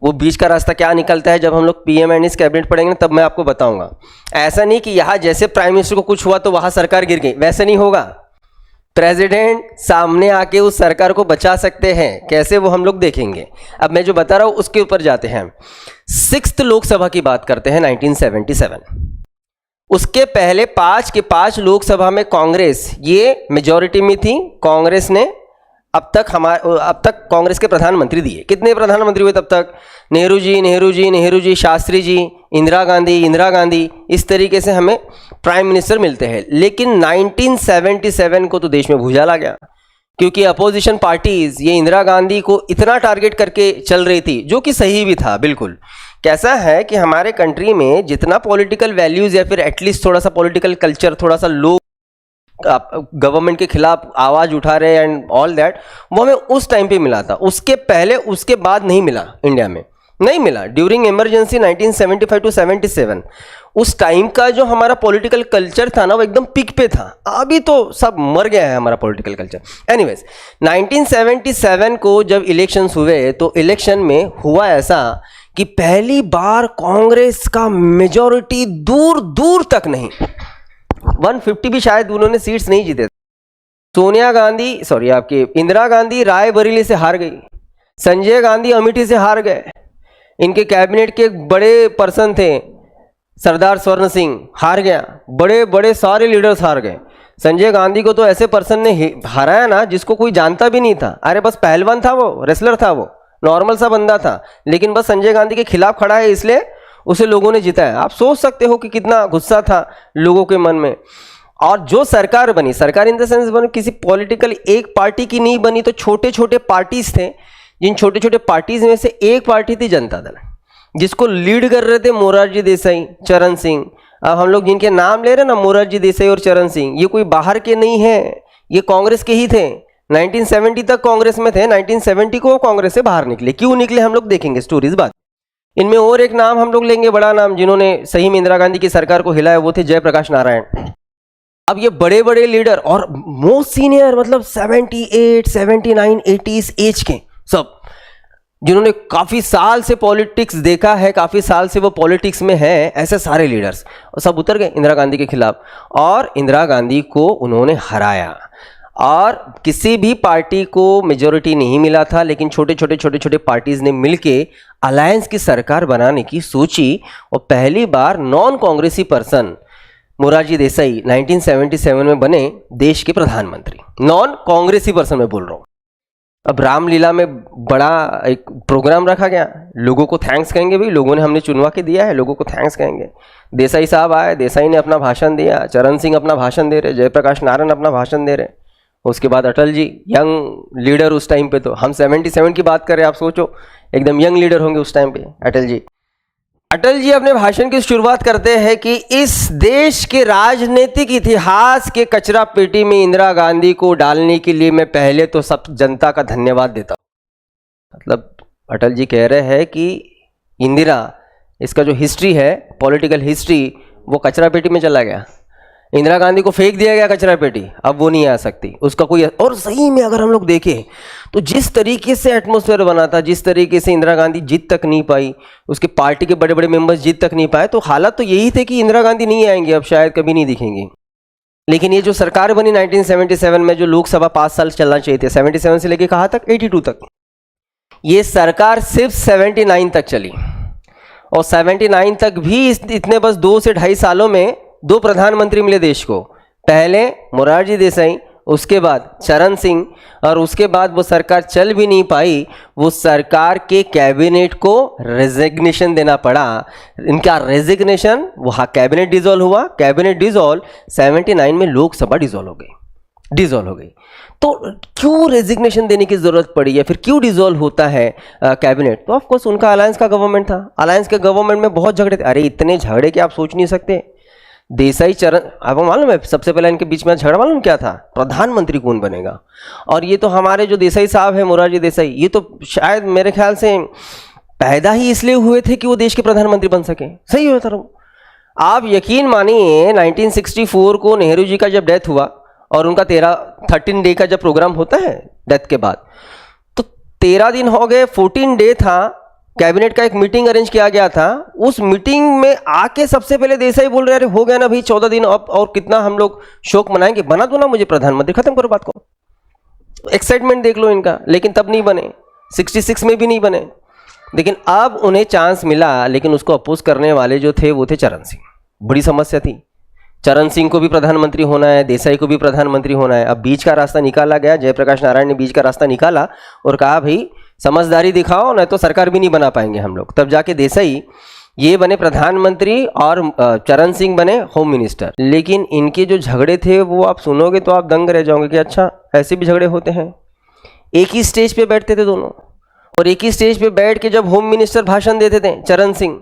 वो बीच का रास्ता क्या निकलता है, जब हम लोग पीएम एंड इस कैबिनेट पढ़ेंगे तब मैं आपको बताऊंगा। ऐसा नहीं कि यहाँ जैसे प्राइम मिनिस्टर को कुछ हुआ तो वहां सरकार गिर गई, वैसे नहीं होगा। प्रेसिडेंट सामने आके उस सरकार को बचा सकते हैं, कैसे वो हम लोग देखेंगे। अब मैं जो बता रहा हूं उसके ऊपर जाते हैं। 6th लोकसभा की बात करते हैं, 1977। उसके पहले 5 के 5 लोकसभा में कांग्रेस ये मेजॉरिटी में थी। कांग्रेस ने अब तक कांग्रेस के प्रधानमंत्री दिए। कितने प्रधानमंत्री हुए तब तक? नेहरू जी, नेहरू जी, नेहरू जी, शास्त्री जी, इंदिरा गांधी, इंदिरा गांधी, इस तरीके से हमें प्राइम मिनिस्टर मिलते हैं। लेकिन 1977 को तो देश में भूचाल आ गया, क्योंकि अपोजिशन पार्टीज ये इंदिरा गांधी को इतना टारगेट करके चल रही थी, जो कि सही भी था बिल्कुल। कैसा है कि हमारे कंट्री में जितना पॉलिटिकल वैल्यूज या फिर एटलीस्ट थोड़ा सा पॉलिटिकल कल्चर, थोड़ा सा लोग गवर्नमेंट के खिलाफ आवाज उठा रहे एंड ऑल दैट, वो हमें उस टाइम पे मिला था। उसके पहले, उसके बाद नहीं मिला, इंडिया में नहीं मिला। ड्यूरिंग इमरजेंसी 1975 to 77 उस टाइम का जो हमारा पॉलिटिकल कल्चर था ना, वो एकदम पीक पे था। अभी तो सब मर गया है हमारा पॉलिटिकल कल्चर। एनीवेज, 1977 को जब इलेक्शंस हुए तो इलेक्शन में हुआ ऐसा कि पहली बार कांग्रेस का मेजॉरिटी दूर दूर तक नहीं, 150 भी शायद उन्होंने सीट्स नहीं जीते। सोनिया गांधी, सॉरी आपकी इंदिरा गांधी रायबरेली से हार गई, संजय गांधी अमेठी से हार गए। इनके कैबिनेट के एक बड़े पर्सन थे सरदार स्वर्ण सिंह, हार गया। बड़े बड़े सारे लीडर्स हार गए। संजय गांधी को तो ऐसे पर्सन ने हराया ना जिसको कोई जानता भी नहीं था। अरे बस पहलवान था वो, रेसलर था वो, नॉर्मल सा बंदा था, लेकिन बस संजय गांधी के खिलाफ खड़ा है इसलिए उसे लोगों ने जिताया। आप सोच सकते हो कि कितना गुस्सा था लोगों के मन में। और जो सरकार बनी, सरकार इन द सेंस बनी, किसी पॉलिटिकल एक पार्टी की नहीं बनी, तो छोटे छोटे पार्टीज थे। जिन छोटे छोटे पार्टीज में से एक पार्टी थी जनता दल, जिसको लीड कर रहे थे मोरारजी देसाई, चरण सिंह। अब हम लोग जिनके नाम ले रहे हैं ना, मोरारजी देसाई और चरण सिंह, ये कोई बाहर के नहीं है, ये कांग्रेस के ही थे। 1970 तक कांग्रेस में थे, 1970 को कांग्रेस से बाहर निकले। क्यों निकले हम लोग देखेंगे स्टोरीज बाद। इनमें और एक नाम हम लोग लेंगे, बड़ा नाम, जिन्होंने सही में इंदिरा गांधी की सरकार को हिलाया, वो थे जयप्रकाश नारायण। अब ये बड़े बड़े लीडर और मोस्ट सीनियर, मतलब 78, 79, 80 एज के सब, जिन्होंने काफी साल से पॉलिटिक्स देखा है, काफी साल से वो पॉलिटिक्स में है, ऐसे सारे लीडर्स और सब उतर गए इंदिरा गांधी के खिलाफ और इंदिरा गांधी को उन्होंने हराया। और किसी भी पार्टी को मेजॉरिटी नहीं मिला था, लेकिन छोटे छोटे पार्टीज ने मिलके अलायंस की सरकार बनाने की सोची और पहली बार नॉन कांग्रेसी पर्सन मोरारजी देसाई 1977 में बने देश के प्रधानमंत्री। नॉन कांग्रेसी पर्सन मैं बोल रहा हूँ। अब रामलीला में बड़ा एक प्रोग्राम रखा गया, लोगों को थैंक्स कहेंगे, भाई लोगों ने हमने चुनवा के दिया है, लोगों को थैंक्स कहेंगे। देसाई साहब आए, देसाई ने अपना भाषण दिया, चरण सिंह अपना भाषण दे रहे, जयप्रकाश नारायण अपना भाषण दे रहे, उसके बाद अटल जी, यंग लीडर उस टाइम पे, तो हम 77 की बात कर रहे हैं, आप सोचो एकदम यंग लीडर होंगे उस टाइम पे अटल जी। अटल जी अपने भाषण की शुरुआत करते हैं कि इस देश के राजनीतिक इतिहास के कचरा पेटी में इंदिरा गांधी को डालने के लिए मैं पहले तो सब जनता का धन्यवाद देता हूँ। मतलब अटल जी कह रहे हैं कि इंदिरा, इसका जो हिस्ट्री है, पॉलिटिकल हिस्ट्री, वो कचरा पेटी में चला गया। इंदिरा गांधी को फेंक दिया गया कचरा पेटी, अब वो नहीं आ सकती, उसका कोई। और सही में अगर हम लोग देखें तो जिस तरीके से एटमॉस्फेयर बना था, जिस तरीके से इंदिरा गांधी जीत तक नहीं पाई, उसके पार्टी के बड़े बड़े मेंबर्स जीत तक नहीं पाए, तो हालात तो यही थे कि इंदिरा गांधी नहीं आएंगे, अब शायद कभी नहीं दिखेंगे। लेकिन ये जो सरकार बनी 1977 में, जो लोकसभा 5 साल चलना चाहिए थे, 77 से लेके कहाँ तक, 82 तक, ये सरकार सिर्फ 79 तक चली। और 79 तक भी इतने बस 2 से 2.5 सालों में 2 प्रधानमंत्री मिले देश को। पहले मोरारजी देसाई, उसके बाद चरण सिंह, और उसके बाद वो सरकार चल भी नहीं पाई, वो सरकार के कैबिनेट को रेजिग्नेशन देना पड़ा। इनका रेजिग्नेशन, वहाँ कैबिनेट डिसॉल्व हुआ, कैबिनेट डिसॉल्व 79 में लोकसभा डिसॉल्व हो गई। तो क्यों रेजिग्नेशन देने की जरूरत पड़ी या फिर क्यों डिसॉल्व होता है कैबिनेट? तो ऑफकोर्स उनका अलायंस का गवर्नमेंट था, अलायंस के गवर्नमेंट में बहुत झगड़े थे। अरे इतने झगड़े कि आप सोच नहीं सकते। देसाई चरण, आपको मालूम है सबसे पहले इनके बीच में झगड़ा मालूम क्या था? प्रधानमंत्री कौन बनेगा। और ये तो हमारे जो देसाई साहब हैं, मोरारजी देसाई, ये तो शायद मेरे ख्याल से पैदा ही इसलिए हुए थे कि वो देश के प्रधानमंत्री बन सके। सही होता रहो। आप यकीन मानिए 1964 को नेहरू जी का जब डेथ हुआ और उनका 13 डे का जब प्रोग्राम होता है डेथ के बाद, तो 13 दिन हो गए, 14 डे था, कैबिनेट का एक मीटिंग अरेंज किया गया था। उस मीटिंग में आके सबसे पहले देसाई बोल रहे, अरे हो गया ना भाई 14 दिन, अब और कितना हम लोग शोक मनाएंगे, बना दो ना मुझे प्रधानमंत्री, खत्म करो बात को। एक्साइटमेंट देख लो इनका। लेकिन तब नहीं बने, 66 में भी नहीं बने। लेकिन अब उन्हें चांस मिला, लेकिन उसको अपोज करने वाले जो थे वो थे चरण सिंह। बड़ी समस्या थी। चरण सिंह को भी प्रधानमंत्री होना है, देसाई को भी प्रधानमंत्री होना है। अब बीच का रास्ता निकाला गया, जयप्रकाश नारायण ने बीच का रास्ता निकाला और कहा भाई समझदारी दिखाओ, नहीं तो सरकार भी नहीं बना पाएंगे हम लोग। तब जाके देसाई ये बने प्रधानमंत्री और चरण सिंह बने होम मिनिस्टर। लेकिन इनके जो झगड़े थे वो आप सुनोगे तो आप दंग रह जाओगे कि अच्छा ऐसे भी झगड़े होते हैं। एक ही स्टेज पे बैठते थे दोनों, और एक ही स्टेज पे बैठ के जब होम मिनिस्टर भाषण देते थे चरण सिंह,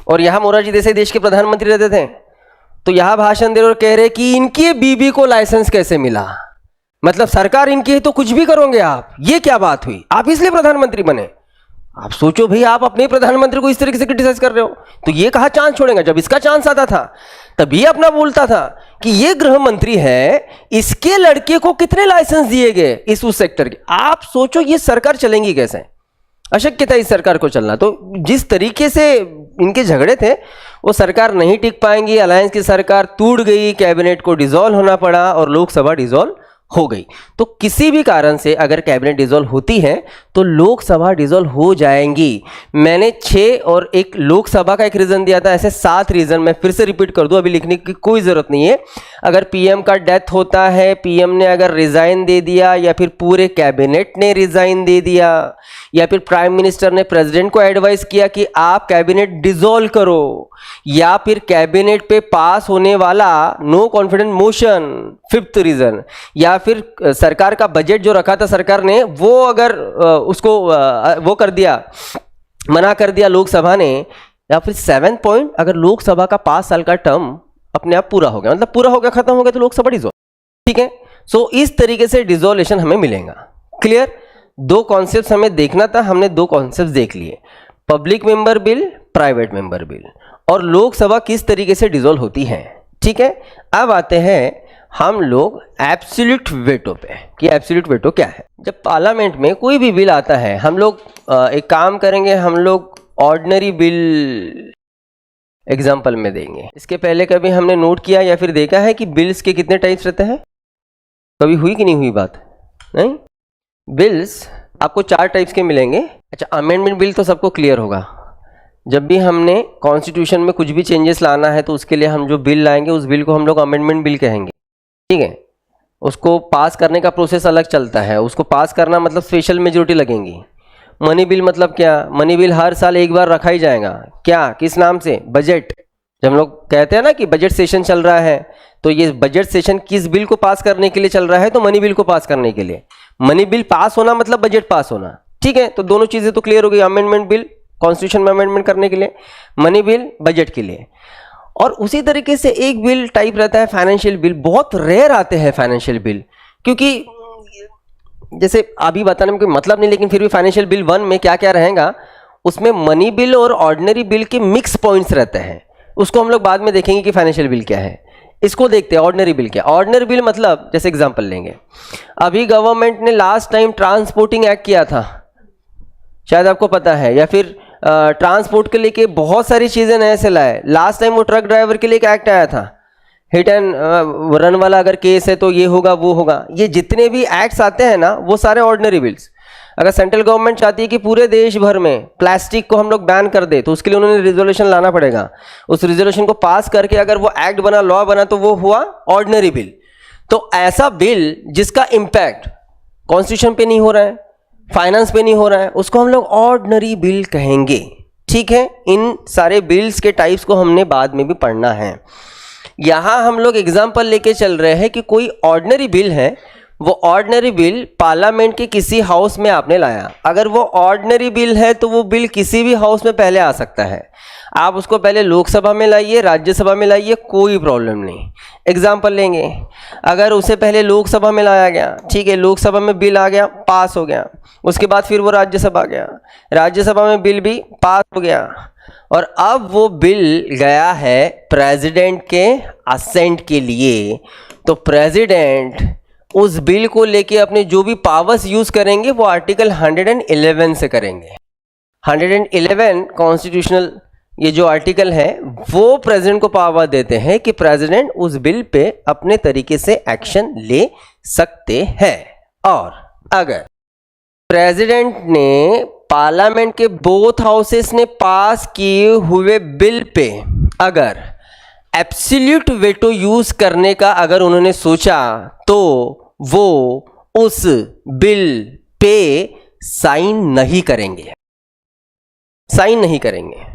और यहाँ मोरारजी देसाई देश के प्रधानमंत्री रहते थे, तो यहाँ भाषण दे रहे और कह रहे कि इनकी बीबी को लाइसेंस कैसे मिला, मतलब सरकार इनकी है तो कुछ भी करोगे आप, ये क्या बात हुई, आप इसलिए प्रधानमंत्री बने। आप सोचो भाई, आप अपने प्रधानमंत्री को इस तरीके से क्रिटिसाइज कर रहे हो, तो ये कहाँ चांस छोड़ेगा। जब इसका चांस आता था तभी अपना बोलता था कि ये गृह मंत्री है, इसके लड़के को कितने लाइसेंस दिए गए इस उस सेक्टर के। आप सोचो ये सरकार चलेंगी कैसे, अशक्य था इस सरकार को चलना। तो जिस तरीके से इनके झगड़े थे वो सरकार नहीं टिक पाएंगी, अलायंस की सरकार टूट गई, कैबिनेट को डिसॉल्व होना पड़ा और लोकसभा डिसॉल्व हो गई। तो किसी भी कारण से अगर कैबिनेट डिसॉल्व होती है तो लोकसभा डिसॉल्व हो जाएंगी। मैंने 6 और एक लोकसभा का एक रीजन दिया था, ऐसे 7 रीजन मैं फिर से रिपीट कर दूं, अभी लिखने की कोई जरूरत नहीं है। अगर पीएम का डेथ होता है, पीएम ने अगर रिजाइन दे दिया, या फिर पूरे कैबिनेट ने रिजाइन दे दिया, या फिर प्राइम मिनिस्टर ने प्रेसिडेंट को एडवाइस किया कि आप कैबिनेट डिसॉल्व करो, या फिर कैबिनेट पे पास होने वाला no confidence motion, 5th reason, या फिर सरकार का बजट जो रखा था सरकार ने वो अगर उसको वो कर दिया, मना कर दिया लोकसभा ने, या फिर 7th पॉइंट, अगर लोकसभा का 5 साल का टर्म अपने आप पूरा हो गया, मतलब पूरा हो गया, खत्म हो गया, तो लोकसभा डिसॉल्व, ठीक है। सो इस तरीके से डिसॉल्यूशन हमें मिलेगा। क्लियर? 2 कॉन्सेप्ट हमें देखना था, हमने 2 कॉन्सेप्ट देख लिए, public member bill, private member bill, और लोकसभा किस तरीके से डिसॉल्व होती है, ठीक है। अब आते हैं हम लोग एब्सोल्यूट वेटो पे, कि एब्सोल्यूट वेटो क्या है। जब पार्लियामेंट में कोई भी बिल आता है, हम लोग एक काम करेंगे, हम लोग ऑर्डिनरी बिल एग्जाम्पल में देंगे। इसके पहले कभी हमने नोट किया या फिर देखा है कि बिल्स के कितने टाइप्स रहते हैं? कभी हुई कि नहीं हुई बात? नहीं। बिल्स आपको 4 टाइप्स के मिलेंगे। अच्छा, अमेंडमेंट बिल तो सबको क्लियर होगा। जब भी हमने कॉन्स्टिट्यूशन में कुछ भी चेंजेस लाना है तो उसके लिए हम जो बिल लाएंगे उस बिल को हम लोग अमेंडमेंट बिल कहेंगे, ठीक है। उसको पास करने का प्रोसेस अलग चलता है, उसको पास करना मतलब स्पेशल मेजोरिटी लगेंगी। मनी बिल मतलब क्या? मनी बिल हर साल एक बार रखा ही जाएगा। क्या, किस नाम से? बजट। जब हम लोग कहते हैं ना कि बजट सेशन चल रहा है, तो ये बजट सेशन किस बिल को पास करने के लिए चल रहा है? तो मनी बिल को पास करने के लिए। मनी बिल पास होना मतलब बजट पास होना, ठीक है। तो दोनों चीजें तो क्लियर हो गई, अमेंडमेंट बिल कॉन्स्टिट्यूशन में अमेंडमेंट करने के लिए, मनी बिल बजट के लिए। और उसी तरीके से एक बिल टाइप रहता है फाइनेंशियल बिल। बहुत रेयर आते हैं फाइनेंशियल बिल, क्योंकि जैसे अभी बताने में कोई मतलब नहीं, लेकिन फिर भी फाइनेंशियल बिल 1 में क्या क्या रहेगा, उसमें मनी बिल और ऑर्डिनरी बिल के मिक्स पॉइंट्स रहते हैं। उसको हम लोग बाद में देखेंगे कि फाइनेंशियल बिल क्या है। इसको देखते हैं ऑर्डिनरी बिल क्या। ऑर्डिनरी बिल मतलब जैसे एग्जांपल लेंगे, अभी गवर्नमेंट ने लास्ट टाइम ट्रांसपोर्टिंग एक्ट किया था, शायद आपको पता है, या फिर ट्रांसपोर्ट के लिए बहुत सारी चीजें नए से लाए। लास्ट टाइम वो ट्रक ड्राइवर के लिए एक एक्ट आया था, हिट एंड रन वाला अगर केस है तो ये होगा वो होगा। ये जितने भी एक्ट्स आते हैं ना, वो सारे ऑर्डिनरी बिल्स। अगर सेंट्रल गवर्नमेंट चाहती है कि पूरे देश भर में प्लास्टिक को हम लोग बैन कर दे, तो उसके लिए उन्होंने रिजोल्यूशन लाना पड़ेगा। उस रिजोल्यूशन को पास करके अगर वो एक्ट बना, लॉ बना, तो वो हुआ ऑर्डिनरी बिल। तो ऐसा बिल जिसका इंपैक्ट कॉन्स्टिट्यूशन पे नहीं हो रहा है, फाइनेंस पे नहीं हो रहा है, उसको हम लोग ऑर्डिनरी बिल कहेंगे, ठीक है। इन सारे बिल्स के टाइप्स को हमने बाद में भी पढ़ना है। यहां हम लोग एग्जाम्पल लेके चल रहे हैं कि कोई ऑर्डिनरी बिल है, वो ऑर्डिनरी बिल पार्लियामेंट के किसी हाउस में आपने लाया। अगर वो ऑर्डिनरी बिल है तो वो बिल किसी भी हाउस में पहले आ सकता है। आप उसको पहले लोकसभा में लाइए, राज्यसभा में लाइए, कोई प्रॉब्लम नहीं। एग्जाम्पल लेंगे, अगर उसे पहले लोकसभा में लाया गया, ठीक है, लोकसभा में बिल आ गया, पास हो गया, उसके बाद फिर वो राज्यसभा गया, राज्यसभा में बिल भी पास हो गया, और अब वो बिल गया है प्रेसिडेंट के असेंट के लिए। तो प्रेसिडेंट उस बिल को लेके अपने जो भी पावर्स यूज करेंगे वो आर्टिकल 111 से करेंगे। 111 कॉन्स्टिट्यूशनल ये जो आर्टिकल है वो प्रेसिडेंट को पावर देते हैं कि प्रेसिडेंट उस बिल पे अपने तरीके से एक्शन ले सकते हैं। और अगर प्रेसिडेंट ने पार्लियामेंट के बोथ हाउसेस ने पास किए हुए बिल पे अगर एब्सोल्यूट वेटो यूज करने का अगर उन्होंने सोचा, तो वो उस बिल पे साइन नहीं करेंगे। साइन नहीं करेंगे।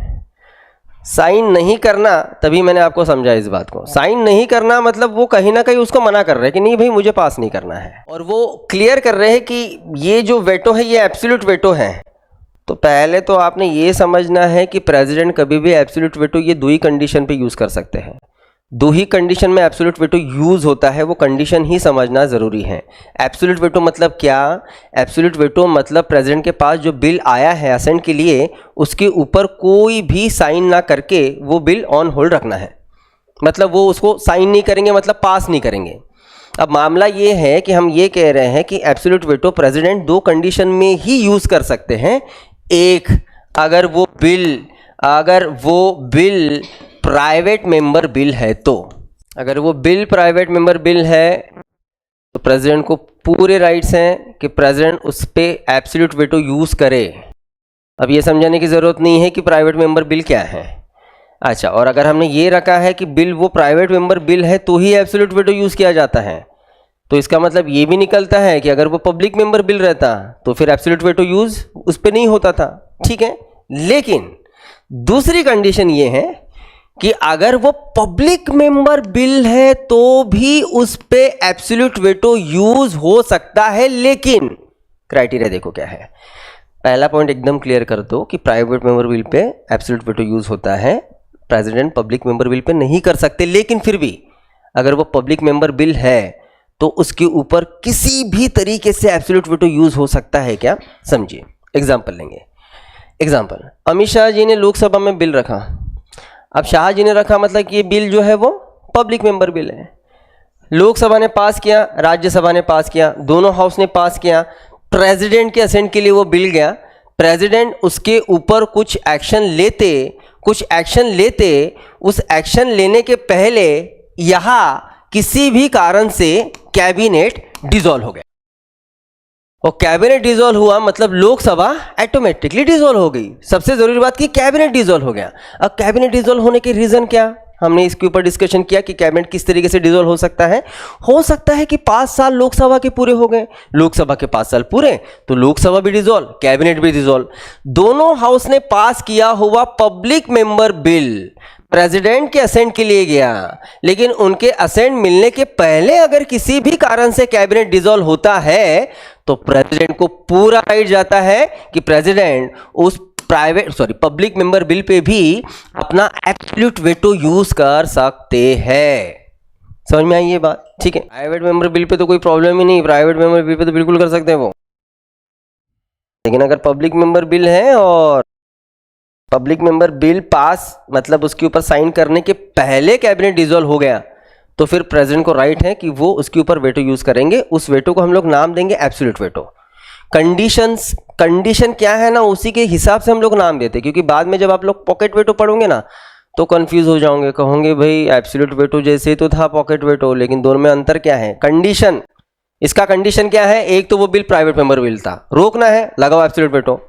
साइन नहीं करना, तभी मैंने आपको समझा इस बात को। साइन नहीं करना मतलब वो कहीं ना कहीं उसको मना कर रहे हैं कि नहीं भाई मुझे पास नहीं करना है, और वो क्लियर कर रहे हैं कि ये जो वेटो है ये एब्सोल्यूट वेटो है। तो पहले तो आपने ये समझना है कि प्रेसिडेंट कभी भी एब्सोल्यूट वेटो ये दो ही कंडीशन पे यूज कर सकते हैं। दो ही कंडीशन में एब्सोल्यूट वेटो यूज होता है, वो कंडीशन ही समझना जरूरी है। एब्सोल्यूट वेटो मतलब क्या? एब्सोल्यूट वेटो मतलब प्रेसिडेंट के पास जो बिल आया है असेंट के लिए, उसके ऊपर कोई भी साइन ना करके वो बिल ऑन होल्ड रखना है। मतलब वो उसको साइन नहीं करेंगे, मतलब पास नहीं करेंगे। अब मामला ये है कि हम ये कह रहे हैं कि एब्सोल्यूट वेटो प्रेसिडेंट दो कंडीशन में ही यूज कर सकते हैं। एक, अगर वो बिल प्राइवेट मेंबर बिल है, तो अगर वो बिल प्राइवेट मेंबर बिल है तो प्रेसिडेंट को पूरे राइट्स हैं कि प्रेसिडेंट उस पे एब्सोल्यूट वेटो यूज करे। अब ये समझाने की जरूरत नहीं है कि प्राइवेट मेंबर बिल क्या है। अच्छा, और अगर हमने ये रखा है कि बिल वो प्राइवेट मेंबर बिल है तो ही एब्सोल्यूट वेटो यूज किया जाता है, तो इसका मतलब ये भी निकलता है कि अगर वो पब्लिक मेंबर बिल रहता तो फिर एब्सोल्यूट वेटो यूज उस पर नहीं होता था, ठीक है। लेकिन दूसरी कंडीशन ये है कि अगर वो पब्लिक मेंबर बिल है तो भी उस पे एब्सोल्यूट वेटो यूज हो सकता है। लेकिन क्राइटेरिया देखो क्या है। पहला पॉइंट एकदम क्लियर कर दो कि private member bill pay absolute veto use होता है, president public member bill pay नहीं कर सकते। लेकिन फिर भी अगर वो पब्लिक मेंबर बिल है तो उसके ऊपर किसी भी तरीके से एब्सोल्यूट वेटो यूज हो सकता है। क्या? समझिए, एग्जाम्पल लेंगे। एग्जाम्पल, अमित शाह जी ने लोकसभा में बिल रखा। अब शाह जी ने रखा मतलब कि ये बिल जो है वो पब्लिक मेंबर बिल है। लोकसभा ने पास किया, राज्यसभा ने पास किया, दोनों हाउस ने पास किया, प्रेसिडेंट के असेंट के लिए वो बिल गया। प्रेसिडेंट उसके ऊपर कुछ एक्शन लेते, उस एक्शन लेने के पहले यहाँ किसी भी कारण से कैबिनेट डिसॉल्व हो गया, और कैबिनेट डिसॉल्व हुआ मतलब लोकसभा ऑटोमेटिकली डिसॉल्व हो गई। सबसे जरूरी बात कि कैबिनेट डिसॉल्व हो गया। अब कैबिनेट डिसॉल्व होने के रीजन क्या? हमने इसके ऊपर डिस्कशन किया कि कैबिनेट किस तरीके से डिसॉल्व हो सकता है। हो सकता है कि 5 साल लोकसभा के पूरे हो गए, लोकसभा के 5 साल पूरे, तो लोकसभा भी डिसॉल्व, कैबिनेट भी डिसॉल्व। दोनों हाउस ने पास किया हुआ पब्लिक मेंबर बिल प्रेसिडेंट के असेंट के लिए गया, लेकिन उनके असेंट मिलने के पहले अगर किसी भी कारण से कैबिनेट डिसॉल्व होता है तो प्रेसिडेंट को पूरा राइट जाता है कि प्रेसिडेंट उस पब्लिक मेंबर बिल पे भी अपना एब्सोल्यूट वेटो यूज कर सकते हैं। समझ में आई ये बात? ठीक है। प्राइवेट मेंबर बिल पे तो कोई प्रॉब्लम ही नहीं, प्राइवेट मेंबर बिल पे तो बिल्कुल कर सकते हैं वो, लेकिन अगर पब्लिक मेंबर बिल है और पब्लिक मेंबर बिल पास मतलब उसके ऊपर साइन करने के पहले कैबिनेट डिसॉल्व हो गया तो फिर प्रेसिडेंट को राइट है कि वो उसके ऊपर वेटो यूज करेंगे। उस वेटो को हम लोग नाम देंगे एब्सोल्यूट वेटो। कंडीशन क्या है ना, उसी के हिसाब से हम लोग नाम देते हैं, क्योंकि बाद में जब आप लोग पॉकेट वेटो पढ़ोगे ना तो कंफ्यूज हो जाओगे, कहोगे भाई एब्सोल्यूट वेटो जैसे तो था पॉकेट वेटो, लेकिन दोनों में अंतर क्या है? कंडीशन। इसका कंडीशन क्या है? एक तो वो बिल प्राइवेट मेंबर बिल था, रोकना है लगाओ एब्सोल्यूट वेटो,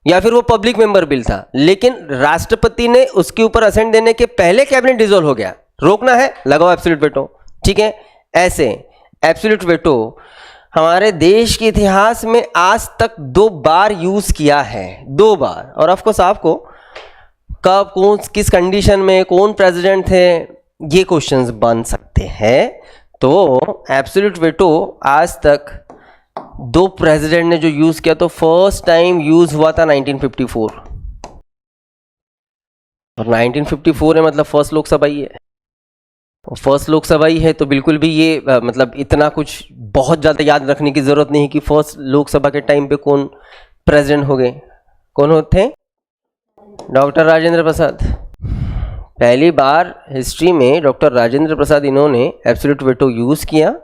या फिर वो पब्लिक मेंबर बिल था लेकिन राष्ट्रपति ने उसके ऊपर असेंट देने के पहले कैबिनेट डिसॉल्व हो गया, रोकना है लगाओ एब्सोल्यूट वेटो। ठीक है। ऐसे एब्सोल्यूट वेटो हमारे देश के इतिहास में आज तक 2 बार यूज किया है, 2 बार। और ऑफ कोर्स आपको कब, कौन, किस कंडीशन में, कौन प्रेसिडेंट थे, ये क्वेश्चंस बन सकते हैं। तो एब्सोल्यूट वेटो आज तक 2 प्रेसिडेंट ने जो यूज किया, तो फर्स्ट टाइम यूज हुआ था 1954, और 1954 है मतलब फर्स्ट लोकसभा ही है, और फर्स्ट लोकसभा ही है तो बिल्कुल भी ये मतलब इतना कुछ बहुत ज़्यादा याद रखने की ज़रूरत नहीं है कि फर्स्ट लोकसभा के टाइम पे कौन प्रेसिडेंट हो गए। कौन होते? डॉक्टर राजेंद्र प्रसाद। पहली बार हिस्ट्री में डॉक्टर राजेंद्र प्रसाद इन्होंने एब्सोल्यूट वेटो यूज़ किया,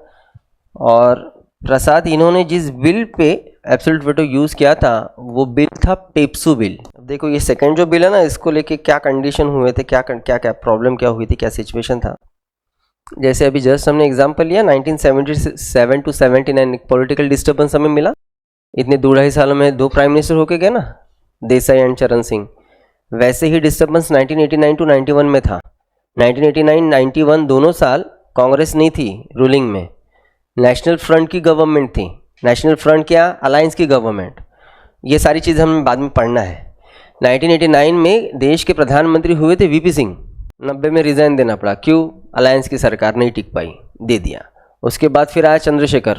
और प्रसाद इन्होंने जिस bill pay absolute veto use किया था वो बिल था पेप्सू बिल। अब देखो ये सेकंड जो बिल है ना, इसको लेके क्या कंडीशन हुए थे, क्या प्रॉब्लम क्या हुई थी, क्या सिचुएशन था। जैसे अभी जस्ट हमने एग्जांपल लिया 1977 to 79 पॉलिटिकल डिस्टर्बेंस हमें मिला, इतने 2-2.5 सालों में 2 प्राइम मिनिस्टर होके गए ना, देसाई एंड चरण सिंह। वैसे ही डिस्टर्बेंस 1989 to 91 में था। 1989-91 दोनों साल कांग्रेस नहीं थी रूलिंग में, नेशनल फ्रंट की गवर्नमेंट थी। नेशनल फ्रंट क्या? अलायंस की गवर्नमेंट। ये सारी चीज़ हमें बाद में पढ़ना है। 1989 में देश के प्रधानमंत्री हुए थे वीपी सिंह, 90 में रिजाइन देना पड़ा। क्यों? अलायंस की सरकार नहीं टिक पाई, दे दिया। उसके बाद फिर आया चंद्रशेखर,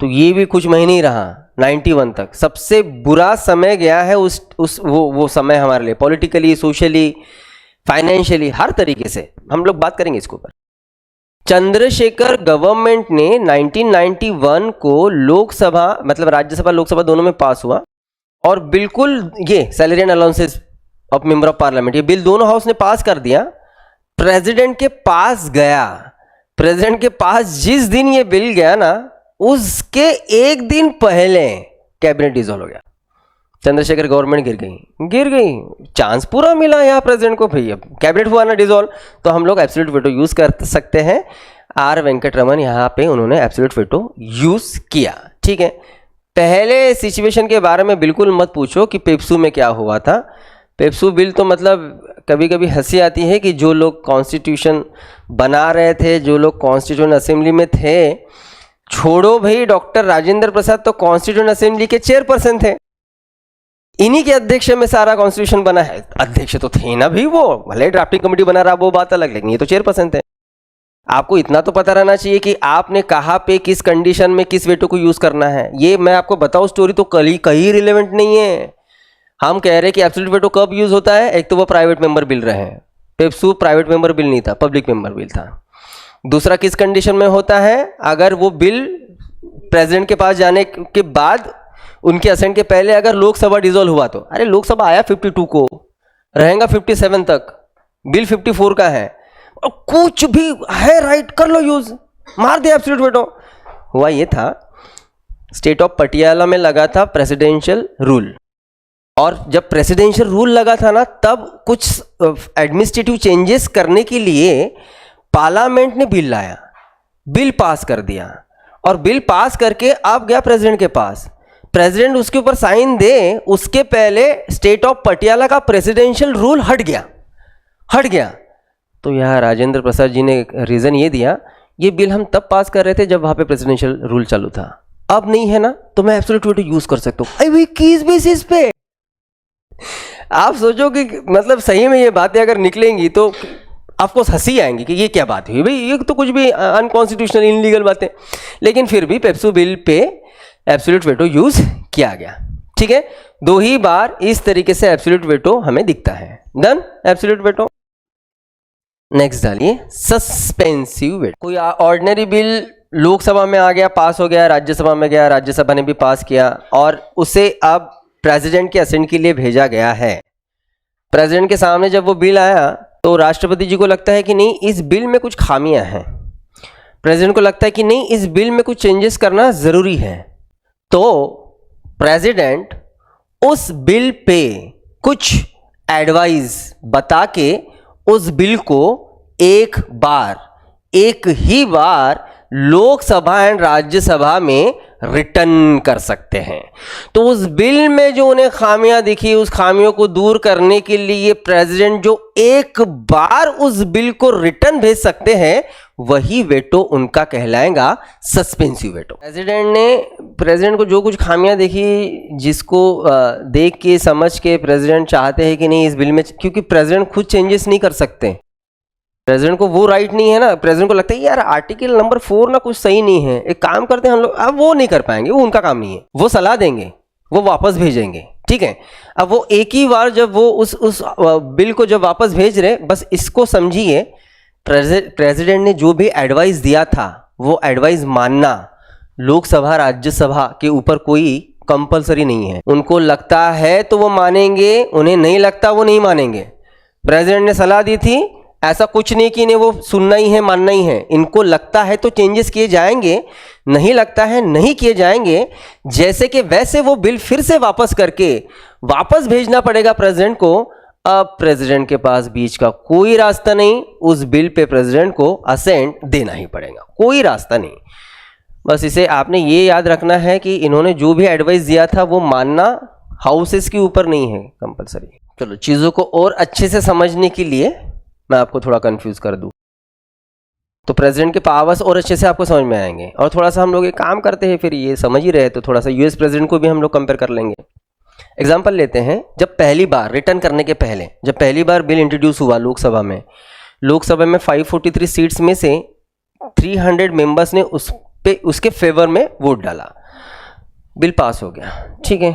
तो ये भी कुछ महीने ही रहा 91 तक। सबसे बुरा समय गया है वो समय हमारे लिए, पॉलिटिकली, सोशली, फाइनेंशियली, हर तरीके से। हम लोग बात करेंगे इसके ऊपर। चंद्रशेखर गवर्नमेंट ने 1991 को लोकसभा मतलब राज्यसभा लोकसभा दोनों में पास हुआ, और बिल्कुल ये salary and allowances of member of parliament ये बिल दोनों हाउस ने पास कर दिया। प्रेसिडेंट के पास गया, प्रेसिडेंट के पास जिस दिन ये बिल गया ना, उसके एक दिन पहले कैबिनेट डिसॉल्व हो गया। चंद्रशेखर गवर्नमेंट गिर गई। चांस पूरा मिला यहाँ प्रेसिडेंट को, भाई अब कैबिनेट हुआ ना डिसॉल्व, तो हम लोग एब्सोल्यूट वेटो यूज कर सकते हैं। आर वेंकटरमन यहाँ पे उन्होंने एब्सोल्यूट वेटो यूज किया। ठीक है। पहले सिचुएशन के बारे में बिल्कुल मत पूछो कि पेप्सू में क्या हुआ था। पेप्सू बिल तो मतलब कभी कभी हंसी आती है कि जो लोग कॉन्स्टिट्यूशन बना रहे थे, जो लोग कॉन्स्टिट्यूशन असेंबली में थे, छोड़ो भाई, डॉक्टर राजेंद्र प्रसाद तो कॉन्स्टिट्यूशन असेंबली के चेयरपर्सन थे, इन्हीं के अध्यक्ष में सारा कॉन्स्टिट्यूशन बना है। अध्यक्ष तो थे ना भाई, वो भले ड्राफ्टिंग कमेटी बना रहा वो बात अलग, लेकिन ये तो चेयरपर्सन थे। आपको इतना तो पता रहना चाहिए कि आपने कहाँ पे किस कंडीशन में किस वेटो को यूज करना है। ये मैं आपको बताऊं, स्टोरी तो कहीं रिलेवेंट नहीं है। हम कह रहे हैं कि एब्सोल्यूट वेटो कब यूज होता है? एक तो वो प्राइवेट मेंबर बिल रहे, पेप्सू प्राइवेट मेंबर बिल नहीं था, पब्लिक मेंबर बिल था। दूसरा किस कंडीशन में होता है? अगर वो बिल प्रेसिडेंट के पास जाने के बाद, उनके असेंट के पहले अगर लोकसभा डिसॉल्व हुआ तो। अरे लोकसभा आया 52 को, रहेगा 57 तक, बिल 54 का है, और कुछ भी है राइट कर लो यूज, मार दे एब्सोल्यूट वेटो। हुआ ये था, स्टेट ऑफ पटियाला में लगा था प्रेसिडेंशियल रूल, और जब प्रेसिडेंशियल रूल लगा था ना, तब कुछ एडमिनिस्ट्रेटिव चेंजेस करने के लिए पार्लियामेंट ने बिल लाया, बिल पास कर दिया, और बिल पास करके अब गया प्रेसिडेंट के पास। प्रेसिडेंट उसके ऊपर साइन दे, उसके पहले स्टेट ऑफ पटियाला का प्रेसिडेंशियल रूल हट गया। तो यहाँ राजेंद्र प्रसाद जी ने रीज़न ये दिया, ये बिल हम तब पास कर रहे थे जब वहाँ पे प्रेसिडेंशियल रूल चालू था, अब नहीं है ना, तो मैं एब्सोल्यूट वेटो यूज कर सकता हूँ। अरे किस बेसिस पे? आप सोचो कि मतलब सही में ये बातें अगर निकलेंगी तो आपको हंसी आएंगी कि ये क्या बात हुई भाई, ये तो कुछ भी अनकॉन्स्टिट्यूशनल इनलीगल बातें, लेकिन फिर भी PEPSU bill pay absolute veto use किया गया। ठीक है, 2 ही बार इस तरीके से एब्सोल्यूट वेटो हमें दिखता है। Done, absolute veto. नेक्स्ट डालिए सस्पेंसिव वेटो। कोई ऑर्डिनरी बिल लोकसभा में आ गया, पास हो गया, राज्यसभा में गया, राज्यसभा ने भी पास किया और उसे अब प्रेसिडेंट के असेंट के लिए भेजा गया है। प्रेसिडेंट के सामने जब वो बिल आया तो राष्ट्रपति जी को लगता है कि नहीं, इस बिल में कुछ खामियां हैं। प्रेसिडेंट को लगता है कि नहीं, इस बिल में कुछ चेंजेस करना ज़रूरी है। तो प्रेसिडेंट उस बिल पे कुछ एडवाइस बता के उस बिल को एक ही बार लोकसभा एंड राज्यसभा में रिटर्न कर सकते हैं। तो उस बिल में जो उन्हें खामियां दिखी, उस खामियों को दूर करने के लिए प्रेसिडेंट जो एक बार उस बिल को रिटर्न भेज सकते हैं, वही वेटो उनका कहलाएगा सस्पेंसिव वेटो। प्रेसिडेंट को जो कुछ खामियां देखी, जिसको देख के समझ के प्रेसिडेंट चाहते हैं कि नहीं इस बिल में, क्योंकि प्रेसिडेंट खुद चेंजेस नहीं कर सकते, प्रेसिडेंट को वो राइट नहीं है ना। प्रेसिडेंट को लगता है यार आर्टिकल नंबर 4 ना कुछ सही नहीं है, एक काम करते हैं हम लोग, अब वो नहीं कर पाएंगे, वो उनका काम नहीं है, वो सलाह देंगे, वो वापस भेजेंगे। ठीक है, अब वो एक ही बार जब वो उस बिल को जब वापस भेज रहे, बस इसको समझिए, प्रेसिडेंट ने जो भी एडवाइस दिया था वो एडवाइस मानना लोकसभा राज्यसभा के ऊपर कोई कंपलसरी नहीं है। उनको लगता है तो वो मानेंगे, उन्हें नहीं लगता वो नहीं मानेंगे। प्रेसिडेंट ने सलाह दी थी, ऐसा कुछ नहीं कि इन्हें वो सुनना ही है, मानना ही है। इनको लगता है तो चेंजेस किए जाएंगे, नहीं लगता है नहीं किए जाएंगे। जैसे कि वैसे वो बिल फिर से वापस करके वापस भेजना पड़ेगा प्रेसिडेंट को। अब प्रेसिडेंट के पास बीच का कोई रास्ता नहीं, उस बिल पे प्रेसिडेंट को असेंट देना ही पड़ेगा, कोई रास्ता नहीं। बस इसे आपने ये याद रखना है कि इन्होंने जो भी एडवाइस दिया था वो मानना हाउसेस के ऊपर नहीं है कंपलसरी। चलो चीज़ों को और अच्छे से समझने के लिए मैं आपको थोड़ा कंफ्यूज कर दूं, तो प्रेसिडेंट के पावर्स और अच्छे से आपको समझ में आएंगे। और थोड़ा सा हम लोग एक काम करते हैं, फिर ये समझ ही रहे तो थोड़ा सा यूएस प्रेसिडेंट को भी हम लोग कंपेयर कर लेंगे। एग्जाम्पल लेते हैं, जब पहली बार रिटर्न करने के पहले जब पहली बार बिल इंट्रोड्यूस हुआ लोकसभा में 543 सीट्स में से 300 मेंबर्स ने उसके फेवर में वोट डाला, बिल पास हो गया। ठीक है,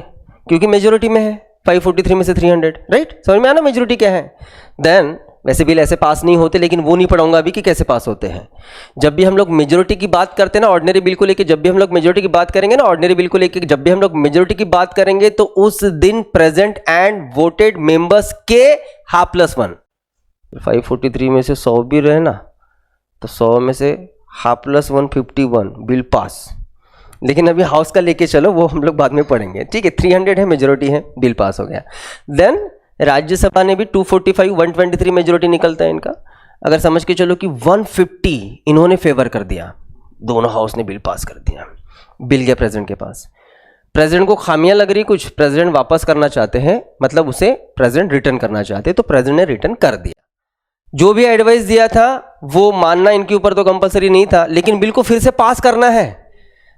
क्योंकि मेजोरिटी में है, 543 में से 300, राइट। समझ में आना मेजोरिटी क्या है। देन वैसे बिल ऐसे पास नहीं होते, लेकिन वो नहीं पढ़ाऊंगा अभी कि कैसे पास होते हैं। जब भी हम लोग मेजोरिटी की बात करते हैं ना ऑर्डिनरी बिल को लेके, जब भी हम लोग मेजोरिटी की बात करेंगे ना ऑर्डिनरी बिल को लेके, जब भी हम लोग मेजोरिटी की बात करेंगे तो उस दिन प्रेजेंट एंड वोटेड मेंबर्स के ½ 543 में से 100 भी रहे ना, तो 100 में से ½ 151 बिल पास। लेकिन अभी हाउस का लेके चलो, वो हम लोग बाद में पढ़ेंगे। ठीक है, 300 है, मेजोरिटी है, बिल पास हो गया। देन राज्यसभा ने भी 245 123 मेजोरिटी निकलता है इनका। अगर समझ के चलो कि 150 इन्होंने फेवर कर दिया, दोनों हाउस ने बिल पास कर दिया, बिल गया प्रेसिडेंट के पास। प्रेसिडेंट को खामियां लग रही कुछ, प्रेसिडेंट वापस करना चाहते हैं, मतलब उसे प्रेसिडेंट रिटर्न करना चाहते, तो प्रेसिडेंट ने रिटर्न कर दिया। जो भी एडवाइस दिया था वो मानना इनके ऊपर तो कंपलसरी नहीं था, लेकिन बिल को फिर से पास करना है।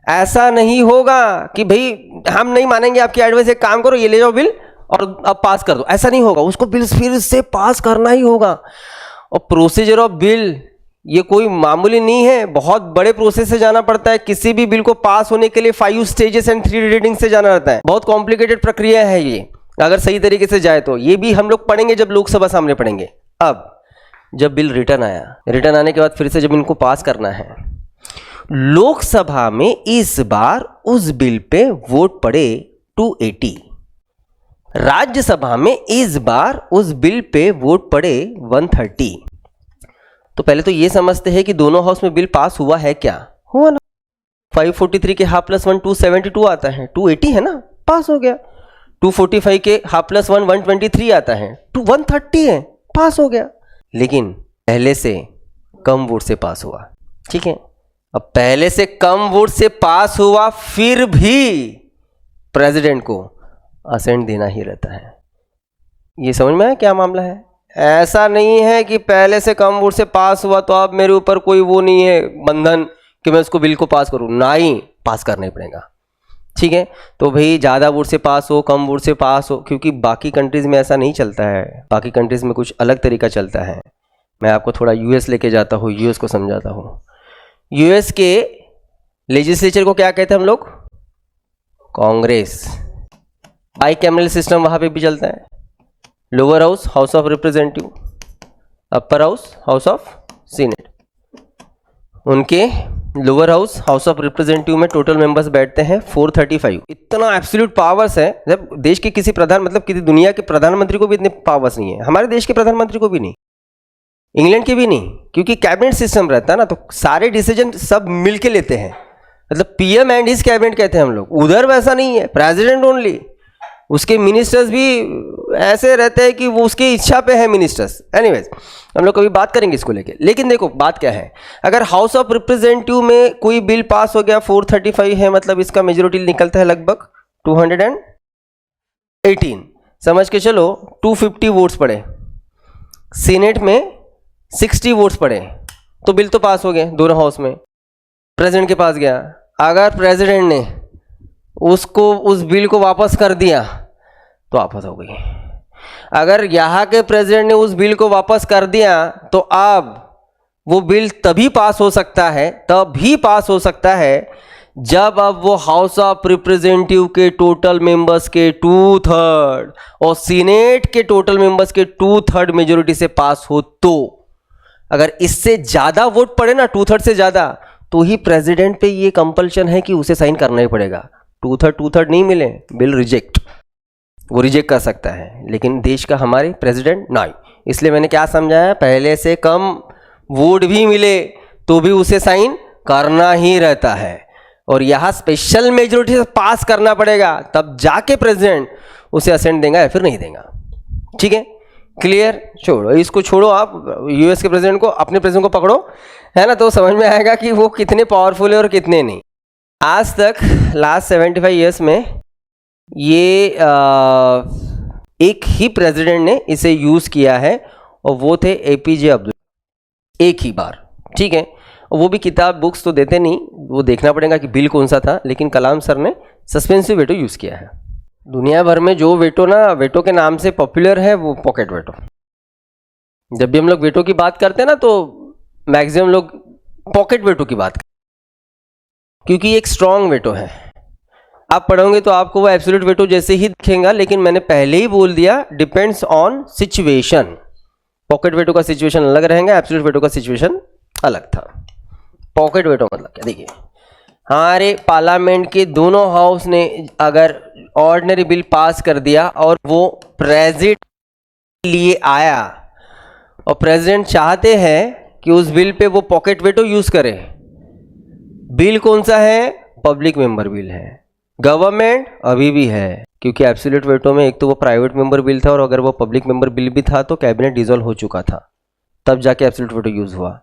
ऐसा नहीं होगा कि भाई हम नहीं मानेंगे आपकी एडवाइस, एक काम करो ये ले जाओ बिल और अब पास कर दो, ऐसा नहीं होगा। उसको बिल फिर से पास करना ही होगा। और प्रोसीजर ऑफ बिल ये कोई मामूली नहीं है, बहुत बड़े प्रोसेस से जाना पड़ता है। किसी भी बिल को पास होने के लिए 5 स्टेजेस एंड 3 रीडिंग से जाना रहता है। बहुत कॉम्प्लिकेटेड प्रक्रिया है ये, अगर सही तरीके से जाए तो। ये भी हम लोग पढ़ेंगे जब लोकसभा सामने पढ़ेंगे। अब जब बिल रिटर्न आया, रिटर्न आने के बाद फिर से जब इनको पास करना है, लोकसभा में इस बार उस बिल पे वोट पड़े 280, राज्यसभा में इस बार उस बिल पे वोट पड़े 130। तो पहले तो ये समझते हैं कि दोनों हाउस में बिल पास हुआ है क्या? हुआ ना। 543 के ½ 1 272 आता है, 280 है ना, पास हो गया। 245 के ½ 1 123 आता है, 130 है, पास हो गया। लेकिन पहले से कम वोट से पास हुआ। ठीक है, अब पहले से कम वोट से पास हुआ, फिर भी प्रेसिडेंट को असेंट देना ही रहता है। ये समझ में आया क्या मामला है? ऐसा नहीं है कि पहले से कम वोट से पास हुआ तो अब मेरे ऊपर कोई वो नहीं है बंधन कि मैं उसको बिल को पास करूं, नहीं, पास करना ही पड़ेगा। ठीक है। तो भाई ज़्यादा वोट से पास हो, कम वोट से पास हो, क्योंकि बाकी कंट्रीज़ में ऐसा नहीं चलता है, बाकी कंट्रीज़ में कुछ अलग तरीका चलता है। मैं आपको थोड़ा यूएस लेके जाता हूँ, यूएस को समझाता हूँ। यूएस के लेजिस्लेचर को क्या कहते हैं हम लोग? कांग्रेस। बाइकैमरल सिस्टम वहाँ पे भी चलता है। Lower house house of representative, upper house house of senate. उनके लोअर हाउस ऑफ रिप्रेजेंटेटिव में टोटल मेंबर्स बैठते हैं 435। इतना एब्सोल्यूट पावर्स है, जब देश के किसी मतलब किसी दुनिया के प्रधानमंत्री को भी इतने पावर्स नहीं है, हमारे देश के प्रधानमंत्री को भी नहीं, इंग्लैंड के भी नहीं, क्योंकि कैबिनेट सिस्टम रहता है ना, तो सारे डिसीजन सब मिलके लेते हैं। मतलब पीएम एंड हिज कैबिनेट कहते हैं हम लोग। उधर वैसा नहीं है, प्रेसिडेंट ओनली। उसके मिनिस्टर्स भी ऐसे रहते हैं कि वो उसकी इच्छा पे है मिनिस्टर्स। एनीवेज, हम लोग कभी बात करेंगे इसको लेके। लेकिन देखो बात क्या है, अगर हाउस ऑफ रिप्रेजेंटेटिव में कोई बिल पास हो गया, 435 है, मतलब इसका मेजोरिटी निकलता है लगभग 218। समझ के चलो 250 वोट्स पड़े। सीनेट में 60 वोट्स पड़े, तो बिल तो पास हो गए दोनों हाउस में। प्रेसिडेंट के पास गया, अगर प्रेसिडेंट ने उसको उस बिल को वापस कर दिया तो आफत हो गई। अगर यहाँ के प्रेसिडेंट ने उस बिल को वापस कर दिया तो अब वो बिल तभी पास हो सकता है, जब अब वो हाउस ऑफ रिप्रेजेंटेटिव के टोटल मेंबर्स के 2/3 और सीनेट के टोटल मेंबर्स के 2/3 मेजोरिटी से पास हो। तो अगर इससे ज़्यादा वोट पड़े ना, 2/3 से ज़्यादा, तो ही प्रेसिडेंट पे ये कंपल्शन है कि उसे साइन करना ही पड़ेगा। 2/3 नहीं मिले, बिल रिजेक्ट, वो रिजेक्ट कर सकता है। लेकिन देश का हमारे प्रेसिडेंट नहीं। इसलिए मैंने क्या समझाया, पहले से कम वोट भी मिले तो भी उसे साइन करना ही रहता है, और यहाँ स्पेशल मेजोरिटी से पास करना पड़ेगा, तब जाके प्रेसिडेंट उसे असेंट देगा या फिर नहीं देगा। ठीक है, क्लियर? छोड़ो इसको, छोड़ो आप यूएस के प्रेसिडेंट को, अपने प्रेसिडेंट को पकड़ो, है ना, तो समझ में आएगा कि वो कितने पावरफुल है और कितने नहीं। आज तक लास्ट 75 ईयर्स में ये एक ही प्रेसिडेंट ने इसे यूज़ किया है, और वो थे एपीजे अब्दुल, एक ही बार। ठीक है, वो भी किताब बुक्स तो देते नहीं, वो देखना पड़ेगा कि बिल कौन सा था, लेकिन कलाम सर ने सस्पेंसिव वेटो यूज़ किया है। दुनिया भर में जो वेटो वेटो के नाम से पॉपुलर है वो पॉकेट वेटो। जब भी हम लोग वेटो की बात करते हैं ना, तो मैक्सिमम लोग पॉकेट वेटो की बात करते हैं, क्योंकि एक स्ट्रॉन्ग वेटो है। आप पढ़ोगे तो आपको वो एब्सोल्यूट वेटो जैसे ही दिखेगा, लेकिन मैंने पहले ही बोल दिया, depends on situation. Pocket veto का सिचुएशन अलग रहेगा, एब्सोल्यूट वेटो का सिचुएशन अलग था। पॉकेट वेटो मतलब क्या, देखिए, हमारे पार्लियामेंट के दोनों हाउस ने अगर ऑर्डिनरी बिल पास कर दिया और वो प्रेसिडेंट लिए आया, और प्रेसिडेंट चाहते हैं कि उस बिल पे वो पॉकेट वेटो यूज करे। बिल कौन सा है? पब्लिक मेंबर बिल है। गवर्नमेंट अभी भी है, क्योंकि एब्सोल्यूट वेटो में एक तो वो प्राइवेट मेंबर बिल था, और अगर वो पब्लिक मेंबर बिल भी था तो कैबिनेट डिसॉल्व हो चुका था, तब जाके एब्सोल्यूट वेटो यूज हुआ।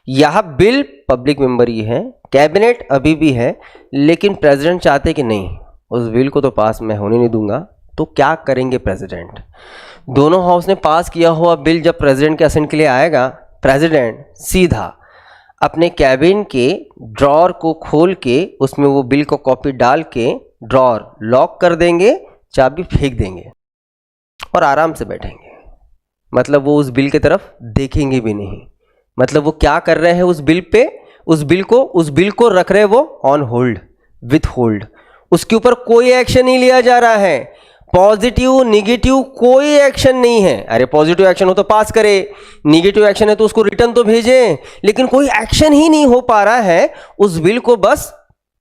यह बिल पब्लिक मेंबर ही है, कैबिनेट अभी भी है, लेकिन प्रेसिडेंट चाहते कि नहीं, उस बिल को तो पास मैं होने नहीं दूंगा। तो क्या करेंगे प्रेसिडेंट? दोनों हाउस ने पास किया हुआ बिल जब प्रेसिडेंट के असेंट के लिए आएगा, प्रेसिडेंट सीधा अपने कैबिन के ड्रॉर को खोल के उसमें वो बिल को कॉपी डाल के ड्रॉर लॉक कर देंगे, चाबी फेंक देंगे और आराम से बैठेंगे। मतलब वो उस बिल की तरफ देखेंगे भी नहीं। मतलब वो क्या कर रहे हैं उस बिल पे, उस बिल को रख रहे हैं वो ऑन होल्ड, विथ होल्ड। उसके ऊपर कोई एक्शन नहीं लिया जा रहा है, पॉजिटिव निगेटिव कोई एक्शन नहीं है। अरे पॉजिटिव एक्शन हो तो पास करे, निगेटिव एक्शन है तो उसको रिटर्न तो भेजें, लेकिन कोई एक्शन ही नहीं हो पा रहा है। उस बिल को बस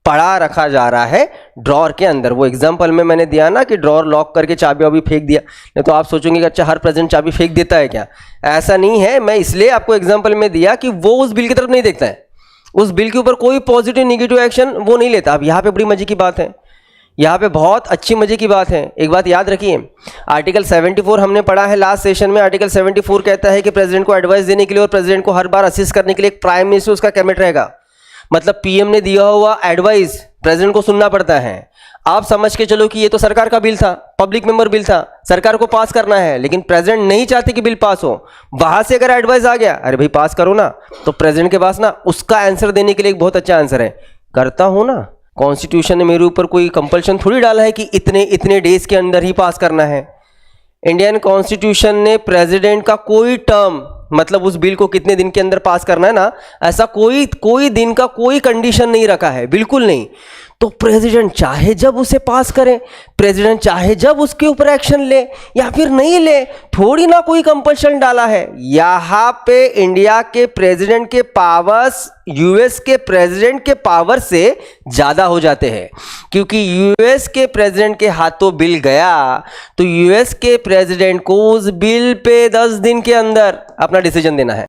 पड़ा रखा जा रहा है ड्रॉर के अंदर। वो एग्जांपल में मैंने दिया ना कि ड्रॉर लॉक करके चाबी वाबी फेंक दिया, नहीं तो आप सोचेंगे कि अच्छा हर प्रेसिडेंट चाबी फेंक देता है क्या? ऐसा नहीं है। मैं इसलिए आपको एग्जांपल में दिया कि वो उस बिल की तरफ नहीं देखता है, उस बिल के ऊपर कोई पॉजिटिव निगेटिव एक्शन वो नहीं लेता। अब यहाँ पे बड़ी मजे की बात है, यहाँ पे बहुत अच्छी मजे की बात है। एक बात याद रखिए, आर्टिकल 74 हमने पढ़ा है लास्ट सेशन में। आर्टिकल 74 कहता है कि प्रेसिडेंट को एडवाइस देने के लिए और प्रेसिडेंट को हर बार असिस्ट करने के लिए एक प्राइम मिनिस्टर उसका कैबिनेट रहेगा। मतलब पीएम ने दिया हुआ एडवाइस प्रेसिडेंट को सुनना पड़ता है। आप समझ के चलो कि ये तो सरकार का बिल था, पब्लिक मेंबर बिल था, सरकार को पास करना है, लेकिन प्रेसिडेंट नहीं चाहते कि बिल पास हो। वहां से अगर एडवाइस आ गया, अरे भाई पास करो ना, तो प्रेसिडेंट के पास ना उसका आंसर देने के लिए एक बहुत अच्छा आंसर है, करता हूं ना, कॉन्स्टिट्यूशन ने मेरे ऊपर कोई कंपल्शन थोड़ी डाला है कि इतने इतने डेज के अंदर ही पास करना है। इंडियन कॉन्स्टिट्यूशन ने प्रेसिडेंट का कोई टर्म, मतलब उस बिल को कितने दिन के अंदर पास करना है ना, ऐसा कोई दिन का कोई कंडीशन नहीं रखा है, बिल्कुल नहीं। तो प्रेसिडेंट चाहे जब उसे पास करे, प्रेसिडेंट चाहे जब उसके ऊपर एक्शन ले या फिर नहीं ले, थोड़ी ना कोई कंपल्शन डाला है। यहाँ पे इंडिया के प्रेसिडेंट के पावर्स यूएस के प्रेसिडेंट के पावर से ज़्यादा हो जाते हैं, क्योंकि यूएस के प्रेसिडेंट के हाथों बिल गया तो यूएस के प्रेसिडेंट को उस बिल पे 10 दिन के अंदर अपना डिसीजन देना है।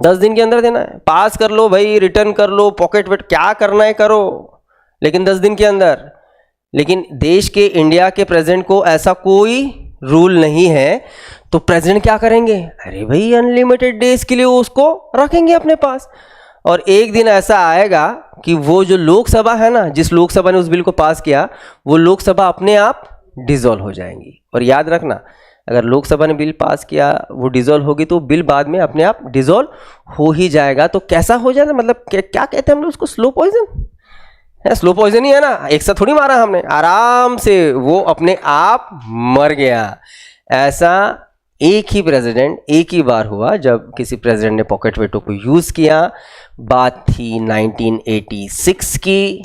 10 दिन के अंदर देना है। पास कर लो भाई, रिटर्न कर लो, पॉकेट वेट क्या करना है करो, लेकिन 10 दिन के अंदर। लेकिन देश के इंडिया के प्रेसिडेंट को ऐसा कोई रूल नहीं है, तो प्रेसिडेंट क्या करेंगे, अरे भाई अनलिमिटेड डेज के लिए उसको रखेंगे अपने पास। और एक दिन ऐसा आएगा कि वो जो लोकसभा है ना, जिस लोकसभा ने उस बिल को पास किया, वो लोकसभा अपने आप डिसॉल्व हो जाएंगी। और याद रखना, अगर लोकसभा ने बिल पास किया, वो डिसॉल्व होगी, तो बिल बाद में अपने आप डिसॉल्व हो ही जाएगा। तो कैसा हो जाएगा, मतलब क्या कहते हैं हम लोग उसको, स्लो पॉइजन। स्लो पॉइजन ही है ना, एक साथ थोड़ी मारा हमने, आराम से वो अपने आप मर गया। ऐसा एक ही प्रेसिडेंट एक ही बार हुआ जब किसी प्रेसिडेंट ने पॉकेट वेटो को यूज़ किया। बात थी 1986 की।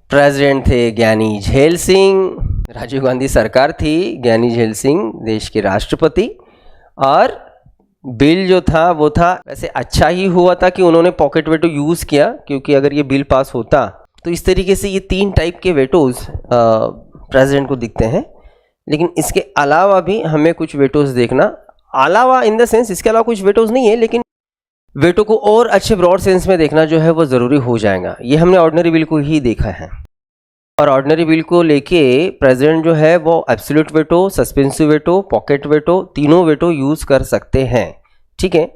प्रेसिडेंट थे ज्ञानी झेल सिंह, राजीव गांधी सरकार थी, ज्ञानी झेल सिंह देश के राष्ट्रपति। और बिल जो था वो था, वैसे अच्छा ही हुआ था कि उन्होंने पॉकेट वेटो यूज़ किया, क्योंकि अगर ये बिल पास होता तो इस तरीके से ये 3 टाइप के वेटोज़ प्रेसिडेंट को दिखते हैं। लेकिन इसके अलावा भी हमें कुछ वेटोज़ देखना, अलावा इन द सेंस इसके अलावा कुछ वेटोज़ नहीं है, लेकिन वेटो को और अच्छे ब्रॉड सेंस में देखना जो है वो ज़रूरी हो जाएगा। ये हमने ऑर्डिनरी बिल को ही देखा है, और ऑर्डिनरी बिल को लेके प्रेसिडेंट जो है वो absolute veto, suspensive veto, pocket veto, तीनों वेटो यूज़ कर सकते हैं, ठीक है।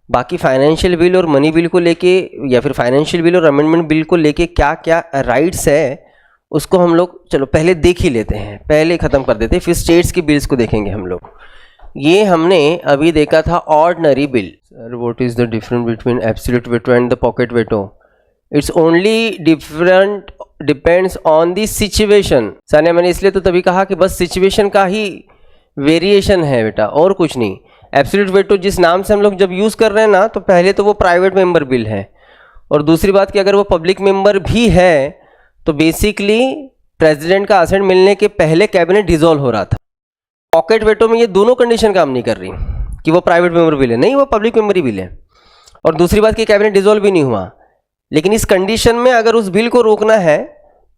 बाकी फाइनेंशियल बिल और मनी बिल को लेके, या फिर फाइनेंशियल बिल और अमेंडमेंट बिल को लेके क्या क्या राइट्स है, उसको हम लोग चलो पहले देख ही लेते हैं, पहले ख़त्म कर देते हैं, फिर स्टेट्स की बिल्स को देखेंगे हम लोग। ये हमने अभी देखा था ordinary bill. Sir what is the difference between absolute veto and the pocket veto? It's only different depends on the situation. Sania, मैंने इसलिए तो तभी कहा कि बस सिचुएशन का ही वेरिएशन है बेटा, और कुछ नहीं। एब्सोल्यूट वेटो जिस नाम से हम लोग जब यूज़ कर रहे हैं ना, तो पहले तो वो प्राइवेट मेंबर बिल है, और दूसरी बात कि अगर वो पब्लिक मेंबर भी है तो बेसिकली प्रेसिडेंट का असेंट मिलने के पहले कैबिनेट डिसॉल्व हो रहा था। पॉकेट वेटो में ये दोनों कंडीशन काम नहीं कर रही कि वो प्राइवेट मेंबर बिल है, नहीं, वो पब्लिक मेंबर ही बिल है, और दूसरी बात कि कैबिनेट डिसॉल्व भी नहीं हुआ। लेकिन इस कंडीशन में अगर उस बिल को रोकना है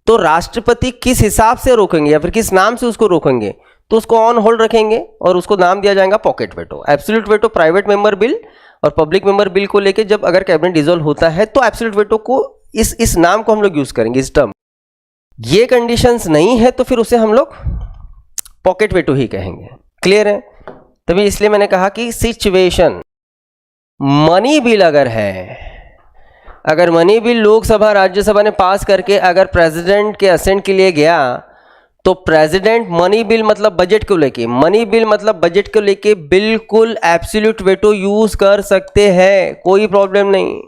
तो राष्ट्रपति किस हिसाब से रोकेंगे या फिर किस नाम से उसको रोकेंगे, तो उसको ऑन होल्ड रखेंगे और उसको नाम दिया जाएगा pocket veto. Absolute veto private member bill और पब्लिक मेंबर बिल को लेके जब अगर कैबिनेट डिसॉल्व होता है तो एब्सोल्यूट वेटो को इस नाम को हम लोग यूज करेंगे, इस टर्म। ये कंडीशंस नहीं है तो फिर उसे हम लोग पॉकेट वेटो ही कहेंगे। क्लियर है? तभी इसलिए मैंने कहा कि सिचुएशन, मनी बिल अगर है, अगर मनी बिल लोकसभा राज्यसभा ने पास करके अगर प्रेसिडेंट के असेंट के लिए गया, तो प्रेसिडेंट मनी बिल मतलब बजट को लेके, मनी बिल मतलब बजट को लेके बिल्कुल एब्सोल्यूट वेटो यूज कर सकते हैं, कोई प्रॉब्लम नहीं।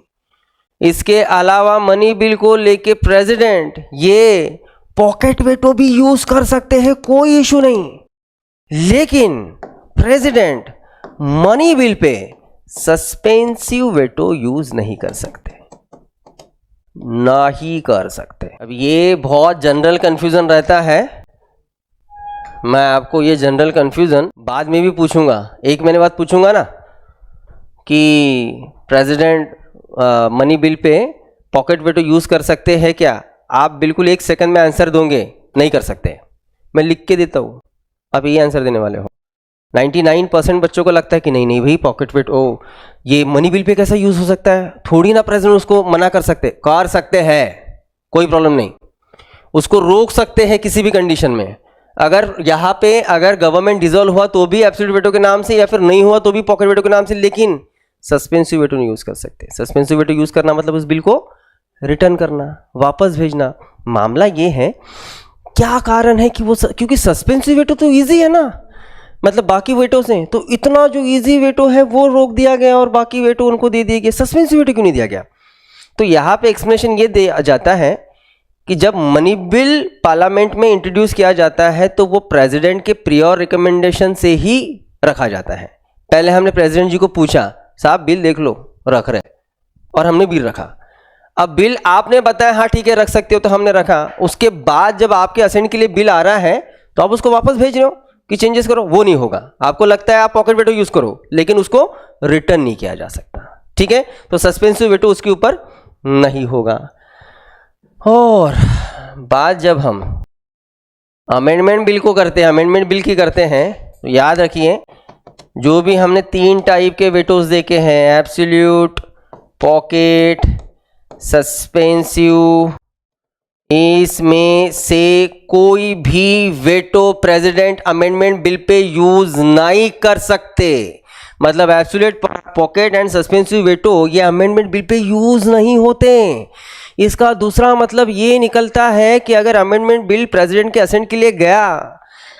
इसके अलावा मनी बिल को लेके प्रेसिडेंट ये पॉकेट वेटो भी यूज कर सकते हैं, कोई इशू नहीं। लेकिन president money bill pay suspensive veto use नहीं कर सकते, ना ही कर सकते। अब ये बहुत जनरल कंफ्यूजन रहता है, मैं आपको ये जनरल कंफ्यूजन बाद में भी पूछूंगा। एक मैंने बात पूछूंगा ना कि president money bill pay pocket veto use कर सकते हैं क्या, आप बिल्कुल 1 सेकंड में आंसर दोगे, नहीं कर सकते। मैं लिख के देता हूँ, आप ये आंसर देने वाले हो। 99% बच्चों को लगता है कि नहीं नहीं भाई पॉकेट वेटो ये मनी बिल पे कैसा यूज हो सकता है, थोड़ी ना प्रेसिडेंट उसको मना कर सकते हैं, कोई प्रॉब्लम नहीं, उसको रोक सकते हैं किसी भी कंडीशन में। अगर यहाँ पे अगर गवर्नमेंट डिसॉल्व हुआ तो भी एब्सोल्यूट वेटो के नाम से, या फिर नहीं हुआ तो भी पॉकेट वेटो के नाम से, लेकिन सस्पेंसिव वेटो नहीं यूज कर सकते। सस्पेंसिव वेटो यूज करना मतलब उस बिल को रिटर्न करना, वापस भेजना। मामला ये है, क्या कारण है कि वो क्योंकि सस्पेंसिव वेटो तो ईजी है ना, मतलब बाकी वेटो से तो इतना जो इजी वेटो है वो रोक दिया गया और बाकी वेटो उनको दे दिए गए, सस्पेंसिव वेटो क्यों नहीं दिया गया? तो यहाँ पे एक्सप्लेनेशन ये दिया जाता है कि जब मनी बिल पार्लियामेंट में इंट्रोड्यूस किया जाता है तो वो प्रेसिडेंट के प्रियोर रिकमेंडेशन से ही रखा जाता है। पहले हमने प्रेसिडेंट जी को पूछा, साहब बिल देख लो, रख रहे, और हमने बिल रखा। अब बिल आपने बताया हाँ ठीक है रख सकते हो, तो हमने रखा। उसके बाद जब आपके असेंट के लिए बिल आ रहा है तो आप उसको वापस भेज रहे हो कि चेंजेस करो, वो नहीं होगा। आपको लगता है आप पॉकेट वेटो यूज करो, लेकिन उसको रिटर्न नहीं किया जा सकता, ठीक है। तो सस्पेंसिव वेटो उसके ऊपर नहीं होगा। और बात जब हम अमेंडमेंट बिल को करते हैं, अमेंडमेंट बिल की करते हैं, तो याद रखिए जो भी हमने 3 टाइप के वेटोज देखे हैं, एब्सोल्यूट, पॉकेट, सस्पेंसिव, इसमें से कोई भी veto president amendment bill pay use नहीं कर सकते। मतलब absolute, pocket and suspensive veto ये अमेंडमेंट बिल पे यूज नहीं होते। इसका दूसरा मतलब ये निकलता है कि अगर अमेंडमेंट बिल प्रेसिडेंट के असेंट के लिए गया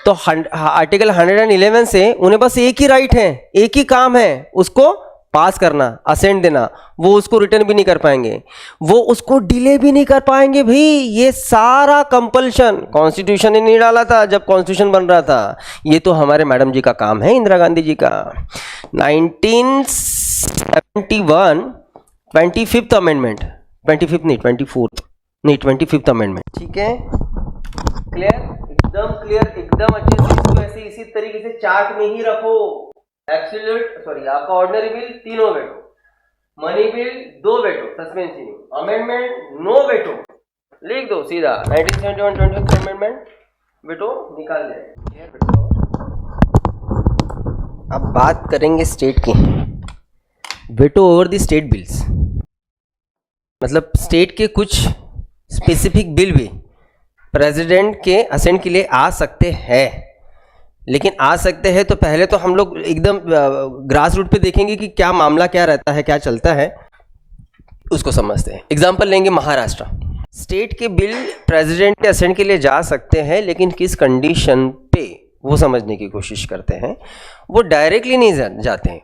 तो आर्टिकल 111 से उन्हें बस एक ही राइट है, एक ही काम है, उसको पास करना, असेंट देना। वो उसको रिटर्न भी नहीं कर पाएंगे, वो उसको डिले भी नहीं कर पाएंगे। भाई ये सारा कंपल्शन कॉन्स्टिट्यूशन ने नहीं डाला था जब कॉन्स्टिट्यूशन बन रहा था, ये तो हमारे मैडम जी का काम है, इंदिरा गांधी जी का। 1971 25th अमेंडमेंट, 25th नहीं 24th नहीं 25th अमेंडमेंट, ठीक है। क्लियर, एकदम क्लियर, एकदम अच्छे से इसको ऐसे इसी तरीके से चार्ट में ही रखो। एब्सोल्यूट, सॉरी आपका ordinary bill 3 veto, money bill 2 veto, suspensive, amendment no veto, लिख दो सीधा 1971 25th अमेंडमेंट, वेटो निकाल ले। अब बात करेंगे स्टेट की, veto over the state bills. मतलब स्टेट के कुछ स्पेसिफिक बिल भी प्रेसिडेंट के असेंट के लिए आ सकते हैं, लेकिन आ सकते हैं तो पहले तो हम लोग एकदम ग्रास रूट पे देखेंगे कि क्या मामला क्या रहता है, क्या चलता है, उसको समझते हैं। एग्जांपल लेंगे महाराष्ट्र। स्टेट के बिल प्रेसिडेंट के असेंट के लिए जा सकते हैं, लेकिन किस कंडीशन पे वो समझने की कोशिश करते हैं। वो डायरेक्टली नहीं जाते हैं।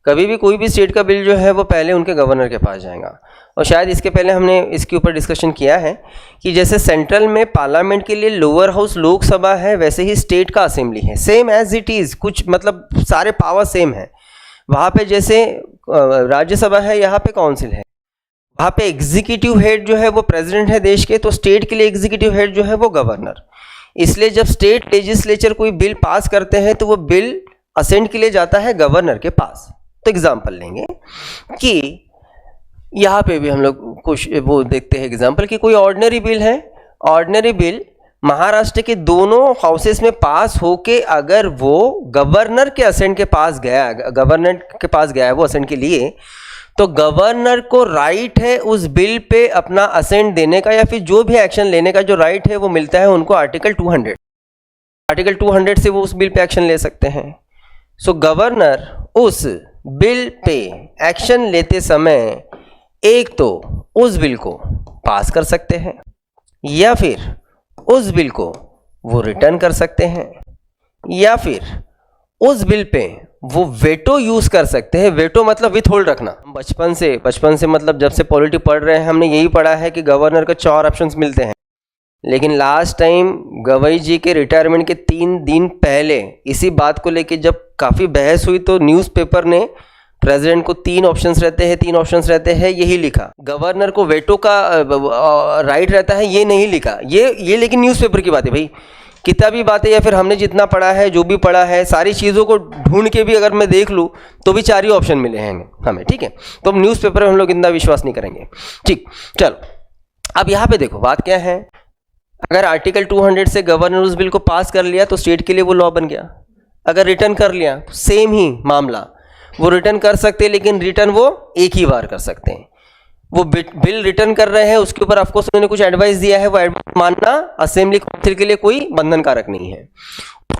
कभी भी कोई भी स्टेट का बिल जो है वो पहले उनके गवर्नर के पास जाएगा। और शायद इसके पहले हमने इसके ऊपर डिस्कशन किया है कि जैसे सेंट्रल में पार्लियामेंट के लिए लोअर हाउस लोकसभा है, वैसे ही स्टेट का असेंबली है, सेम एज इट इज़, कुछ मतलब सारे पावर सेम है। वहाँ पे जैसे राज्यसभा है, यहाँ पे काउंसिल है। वहाँ पे एग्जीक्यूटिव हेड जो है वो प्रेसिडेंट है देश के, तो स्टेट के लिए एग्जीक्यूटिव हेड जो है वो गवर्नर। इसलिए जब स्टेट लेजिस्लेचर कोई बिल पास करते हैं तो वो बिल असेंट के लिए जाता है गवर्नर के पास। तो एग्जाम्पल लेंगे कि यहाँ पे भी हम लोग कुछ वो देखते हैं एग्जाम्पल कि कोई ऑर्डिनरी बिल है, ऑर्डिनरी बिल महाराष्ट्र के दोनों हाउसेस में पास होके अगर वो गवर्नर के असेंट के पास गया, गवर्नर के पास गया है वो असेंट के लिए, तो गवर्नर को राइट है उस बिल पे अपना असेंट देने का या फिर जो भी एक्शन लेने का जो राइट है वो मिलता है उनको आर्टिकल 200। आर्टिकल 200 से वो उस बिल पे एक्शन ले सकते हैं। सो गवर्नर उस बिल पे एक्शन लेते समय एक तो उस बिल को पास कर सकते हैं या फिर उस बिल को वो रिटर्न कर सकते हैं या फिर उस बिल पे वो वेटो यूज कर सकते हैं। वेटो मतलब विथ होल्ड रखना। बचपन से मतलब जब से पॉलिटी पढ़ रहे हैं हमने यही पढ़ा है कि गवर्नर को 4 ऑप्शंस मिलते हैं, लेकिन लास्ट टाइम गवई जी के रिटायरमेंट के 3 दिन पहले इसी बात को लेके जब काफ़ी बहस हुई तो न्यूज़पेपर ने प्रेसिडेंट को 3 ऑप्शंस रहते हैं यही लिखा। गवर्नर को वेटो का राइट रहता है ये नहीं लिखा। ये लेकिन न्यूज़पेपर की बात है भाई, किताबी बातें या फिर हमने जितना पढ़ा है, जो भी पढ़ा है, सारी चीज़ों को ढूंढ के भी अगर मैं देख लूँ तो भी 4 ही ऑप्शन मिले हैं हमें, ठीक है। तो हम न्यूज़पेपर में हम लोग इतना विश्वास नहीं करेंगे, ठीक। चलो अब यहाँ पे देखो बात क्या है। अगर आर्टिकल 200 से गवर्नर उस बिल को पास कर लिया तो स्टेट के लिए वो लॉ बन गया। अगर रिटर्न कर लिया तो सेम ही मामला, वो रिटर्न कर सकते हैं, लेकिन रिटर्न वो एक ही बार कर सकते हैं। वो बिल रिटर्न कर रहे हैं उसके ऊपर ऑफकोर्स उन्होंने कुछ एडवाइस दिया है, वो एडवाइस मानना असेंबली काउंसिल के लिए कोई बंधन कारक नहीं है।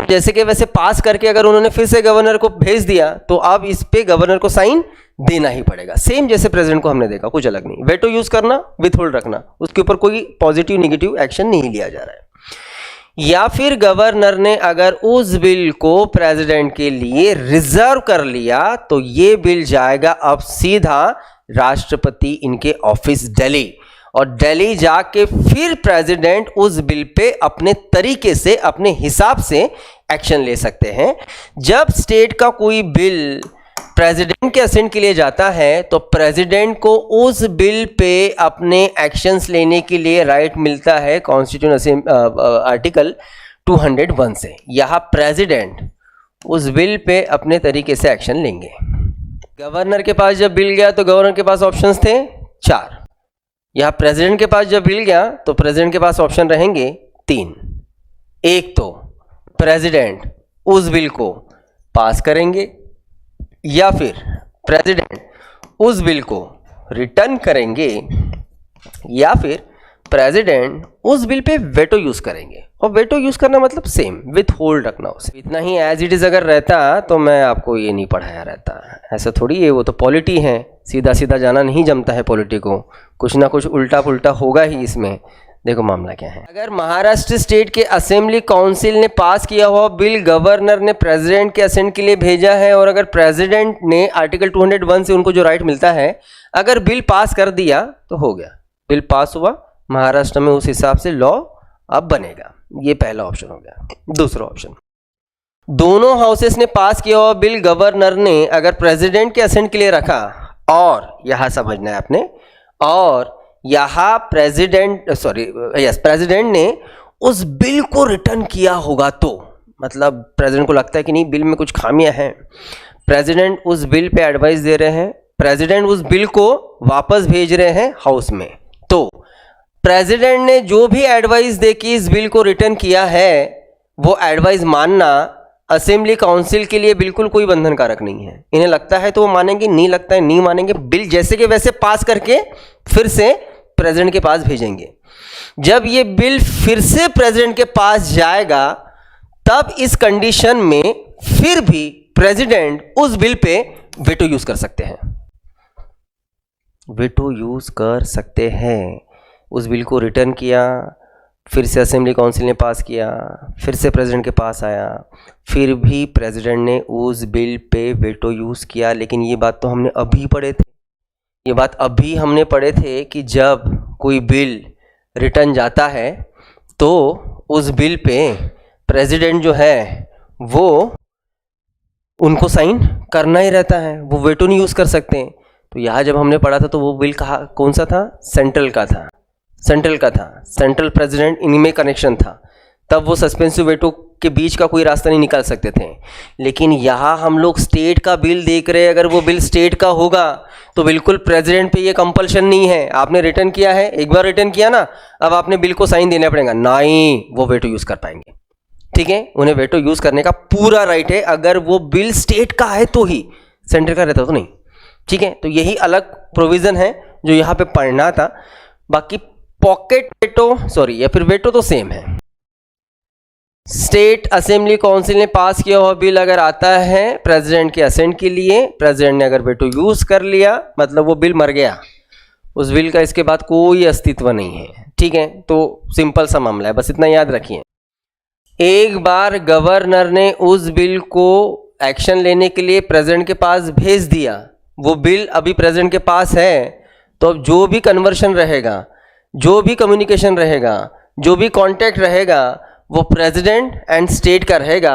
जैसे कि वैसे पास करके अगर उन्होंने फिर से गवर्नर को भेज दिया तो अब इस पे गवर्नर को साइन देना ही पड़ेगा। सेम जैसे प्रेसिडेंट को हमने देखा, कुछ अलग नहीं। वेटो यूज करना, विथ होल्ड रखना, उसके ऊपर कोई पॉजिटिव नेगेटिव एक्शन नहीं लिया जा रहा है। या फिर गवर्नर ने अगर उस बिल को प्रेसिडेंट के लिए रिजर्व कर लिया तो ये बिल जाएगा अब सीधा राष्ट्रपति इनके ऑफिस दिल्ली, और दिल्ली जाके फिर प्रेसिडेंट उस बिल पे अपने तरीके से, अपने हिसाब से एक्शन ले सकते हैं। जब स्टेट का कोई बिल प्रेसिडेंट के असेंट के लिए जाता है तो प्रेसिडेंट को उस बिल पे अपने एक्शंस लेने के लिए राइट मिलता है कॉन्स्टिट्यूशन आर्टिकल 201 से। यहाँ प्रेसिडेंट उस बिल पे अपने तरीके से एक्शन लेंगे। गवर्नर के पास जब बिल गया तो गवर्नर के पास ऑप्शंस थे 4। यहाँ प्रेसिडेंट के पास जब बिल गया तो प्रेसिडेंट के पास ऑप्शन रहेंगे 3। एक तो प्रेसिडेंट उस बिल को पास करेंगे, या फिर प्रेसिडेंट उस बिल को रिटर्न करेंगे, या फिर प्रेसिडेंट उस बिल पे वेटो यूज करेंगे। और वेटो यूज करना मतलब सेम, विथ होल्ड रखना उसे। इतना ही एज इट इज अगर रहता तो मैं आपको ये नहीं पढ़ाया रहता। ऐसा थोड़ी है, वो तो पॉलिटी है, सीधा सीधा जाना नहीं जमता है पॉलिटी को, कुछ ना कुछ उल्टा पुल्टा होगा ही इसमें। देखो मामला क्या है। अगर महाराष्ट्र स्टेट के असेंबली काउंसिल ने पास किया हुआ बिल गवर्नर ने प्रेसिडेंट के असेंट के लिए भेजा है, और अगर प्रेसिडेंट ने आर्टिकल 201 से उनको जो राइट मिलता है, अगर बिल पास कर दिया तो हो गया, बिल पास हुआ, महाराष्ट्र में उस हिसाब से लॉ अब बनेगा। ये पहला ऑप्शन हो गया। दूसरा ऑप्शन, दोनों हाउसेस ने पास किया हुआ बिल गवर्नर ने अगर प्रेसिडेंट के असेंट के लिए रखा, और यहां समझना है आपने, और यहां प्रेसिडेंट ने उस बिल को रिटर्न किया होगा, तो मतलब प्रेसिडेंट को लगता है कि नहीं बिल में कुछ खामियां हैं, प्रेसिडेंट उस बिल पे एडवाइस दे रहे हैं, प्रेसिडेंट उस बिल को वापस भेज रहे हैं हाउस में, तो प्रेसिडेंट ने जो भी एडवाइस दे के इस बिल को रिटर्न किया है वो एडवाइस मानना असेंबली काउंसिल के लिए बिल्कुल कोई बंधनकारक नहीं है। इन्हें लगता है तो वो मानेंगे, नहीं लगता है नहीं मानेंगे, बिल जैसे के वैसे पास करके फिर से प्रेसिडेंट के पास भेजेंगे। जब ये बिल फिर से प्रेसिडेंट के पास जाएगा तब इस कंडीशन में फिर भी प्रेसिडेंट उस बिल पे वेटो यूज कर सकते हैं, वेटो यूज कर सकते हैं। उस बिल को रिटर्न किया, फिर से असेंबली काउंसिल ने पास किया, फिर से प्रेसिडेंट के पास आया, फिर भी प्रेसिडेंट ने उस बिल पे वेटो यूज़ किया। लेकिन ये बात तो हमने अभी पढ़े थे, ये बात अभी हमने पढ़े थे कि जब कोई बिल रिटर्न जाता है तो उस बिल पे प्रेसिडेंट जो है वो उनको साइन करना ही रहता है, वो वेटो नहीं यूज़ कर सकते। तो यहाँ जब हमने पढ़ा था तो वो बिल कौन सा था? सेंट्रल का था, सेंट्रल प्रेसिडेंट इन्हीं में कनेक्शन था, तब वो सस्पेंसिव वेटो के बीच का कोई रास्ता नहीं निकाल सकते थे। लेकिन यहाँ हम लोग स्टेट का बिल देख रहे हैं, अगर वो बिल स्टेट का होगा तो बिल्कुल प्रेसिडेंट पे ये कंपल्शन नहीं है। आपने रिटर्न किया है, एक बार रिटर्न किया ना, अब आपने बिल को साइन देना पड़ेगा, नहीं वो वेटो यूज़ कर पाएंगे। ठीक है, उन्हें वेटो यूज़ करने का पूरा राइट है, अगर वो बिल स्टेट का है तो ही, सेंटर का रहता तो नहीं। ठीक है, तो यही अलग प्रोविज़न है जो यहाँ पे पढ़ना था। बाकी पॉकेट वेटो या फिर वेटो तो सेम है। स्टेट असेंबली काउंसिल ने पास किया हुआ बिल अगर आता है प्रेसिडेंट के असेंट के लिए, प्रेसिडेंट ने अगर वेटो यूज कर लिया मतलब वो बिल मर गया, उस बिल का इसके बाद कोई अस्तित्व नहीं है। ठीक है, तो सिंपल सा मामला है, बस इतना याद रखिए। एक बार गवर्नर ने उस बिल को एक्शन लेने के लिए प्रेसिडेंट के पास भेज दिया, वो बिल अभी प्रेसिडेंट के पास है, तो अब जो भी कन्वर्शन रहेगा, जो भी कम्युनिकेशन रहेगा, जो भी कॉन्टैक्ट रहेगा, वो प्रेसिडेंट एंड स्टेट का रहेगा।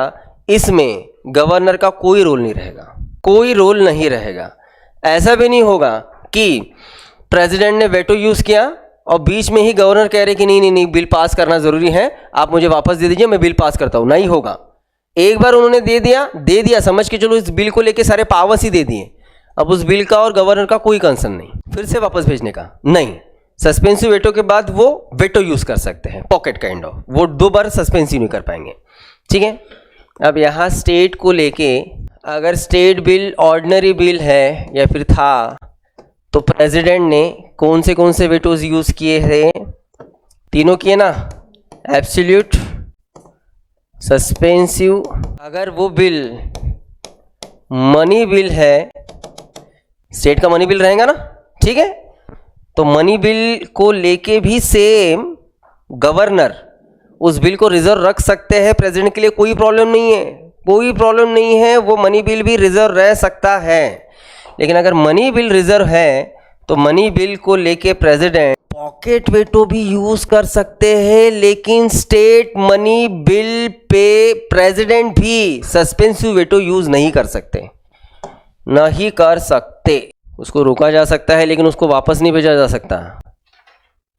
इसमें गवर्नर का कोई रोल नहीं रहेगा, कोई रोल नहीं रहेगा। ऐसा भी नहीं होगा कि प्रेसिडेंट ने वेटो यूज़ किया और बीच में ही गवर्नर कह रहे कि नहीं बिल पास करना ज़रूरी है, आप मुझे वापस दे दीजिए, मैं बिल पास करता हूँ। नहीं होगा। एक बार उन्होंने दे दिया समझ के चलो, इस बिल को लेके सारे पावर्स ही दे दिए, अब उस बिल का और गवर्नर का कोई कंसर्न नहीं, फिर से वापस भेजने का नहीं। सस्पेंसिव वेटो के बाद वो वेटो यूज कर सकते हैं, पॉकेट काइंड ऑफ, वो 2 बार सस्पेंसिव नहीं कर पाएंगे। ठीक है, अब यहाँ स्टेट को लेके अगर स्टेट बिल ऑर्डिनरी बिल है या फिर था तो प्रेसिडेंट ने कौन से वेटोज यूज किए थे? तीनों किए ना, एब्सोल्यूट, सस्पेंसिव। अगर वो बिल मनी बिल है, स्टेट का मनी बिल रहेगा ना, ठीक है, तो मनी बिल को लेके भी सेम गवर्नर उस बिल को रिजर्व रख सकते हैं प्रेसिडेंट के लिए, कोई प्रॉब्लम नहीं है, कोई प्रॉब्लम नहीं है, वो मनी बिल भी रिजर्व रह सकता है। लेकिन अगर मनी बिल रिजर्व है तो मनी बिल को लेके प्रेसिडेंट पॉकेट वेटो भी यूज कर सकते हैं, लेकिन state money bill pay president भी सस्पेंसिव वेटो यूज नहीं कर सकते, नहीं कर सकते। उसको रोका जा सकता है लेकिन उसको वापस नहीं भेजा जा सकता।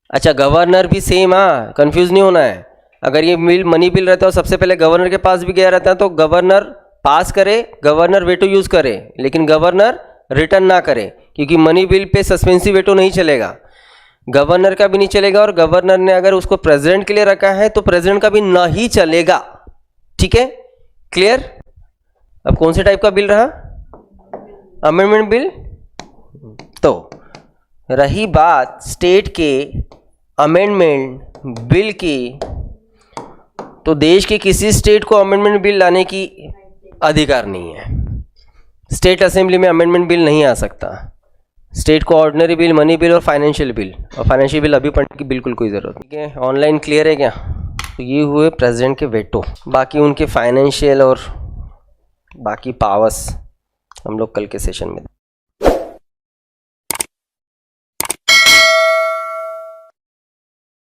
अच्छा, गवर्नर भी सेम, हाँ, कंफ्यूज नहीं होना है। अगर ये बिल मनी बिल रहता है और सबसे पहले गवर्नर के पास भी गया रहता है तो गवर्नर पास करे, गवर्नर वेटो यूज करे, लेकिन गवर्नर रिटर्न ना करे, क्योंकि money bill pay suspensive veto नहीं चलेगा, गवर्नर का भी नहीं चलेगा, और गवर्नर ने अगर उसको प्रेसिडेंट के लिए रखा है तो प्रेसिडेंट का भी नहीं चलेगा। ठीक है, क्लियर। अब कौन से टाइप का बिल रहा? Amendment bill. तो रही बात स्टेट के अमेंडमेंट बिल की, तो देश के किसी स्टेट को अमेंडमेंट बिल लाने की अधिकार नहीं है। स्टेट असेंबली में अमेंडमेंट बिल नहीं आ सकता। स्टेट को ऑर्डिनरी बिल, मनी बिल और फाइनेंशियल बिल अभी पढ़ने की बिल्कुल कोई ज़रूरत नहीं। ठीक है, ऑनलाइन क्लियर है क्या? तो ये हुए प्रेसिडेंट के वेटो। बाकी उनके फाइनेंशियल और बाकी पावर्स हम लोग कल के सेशन में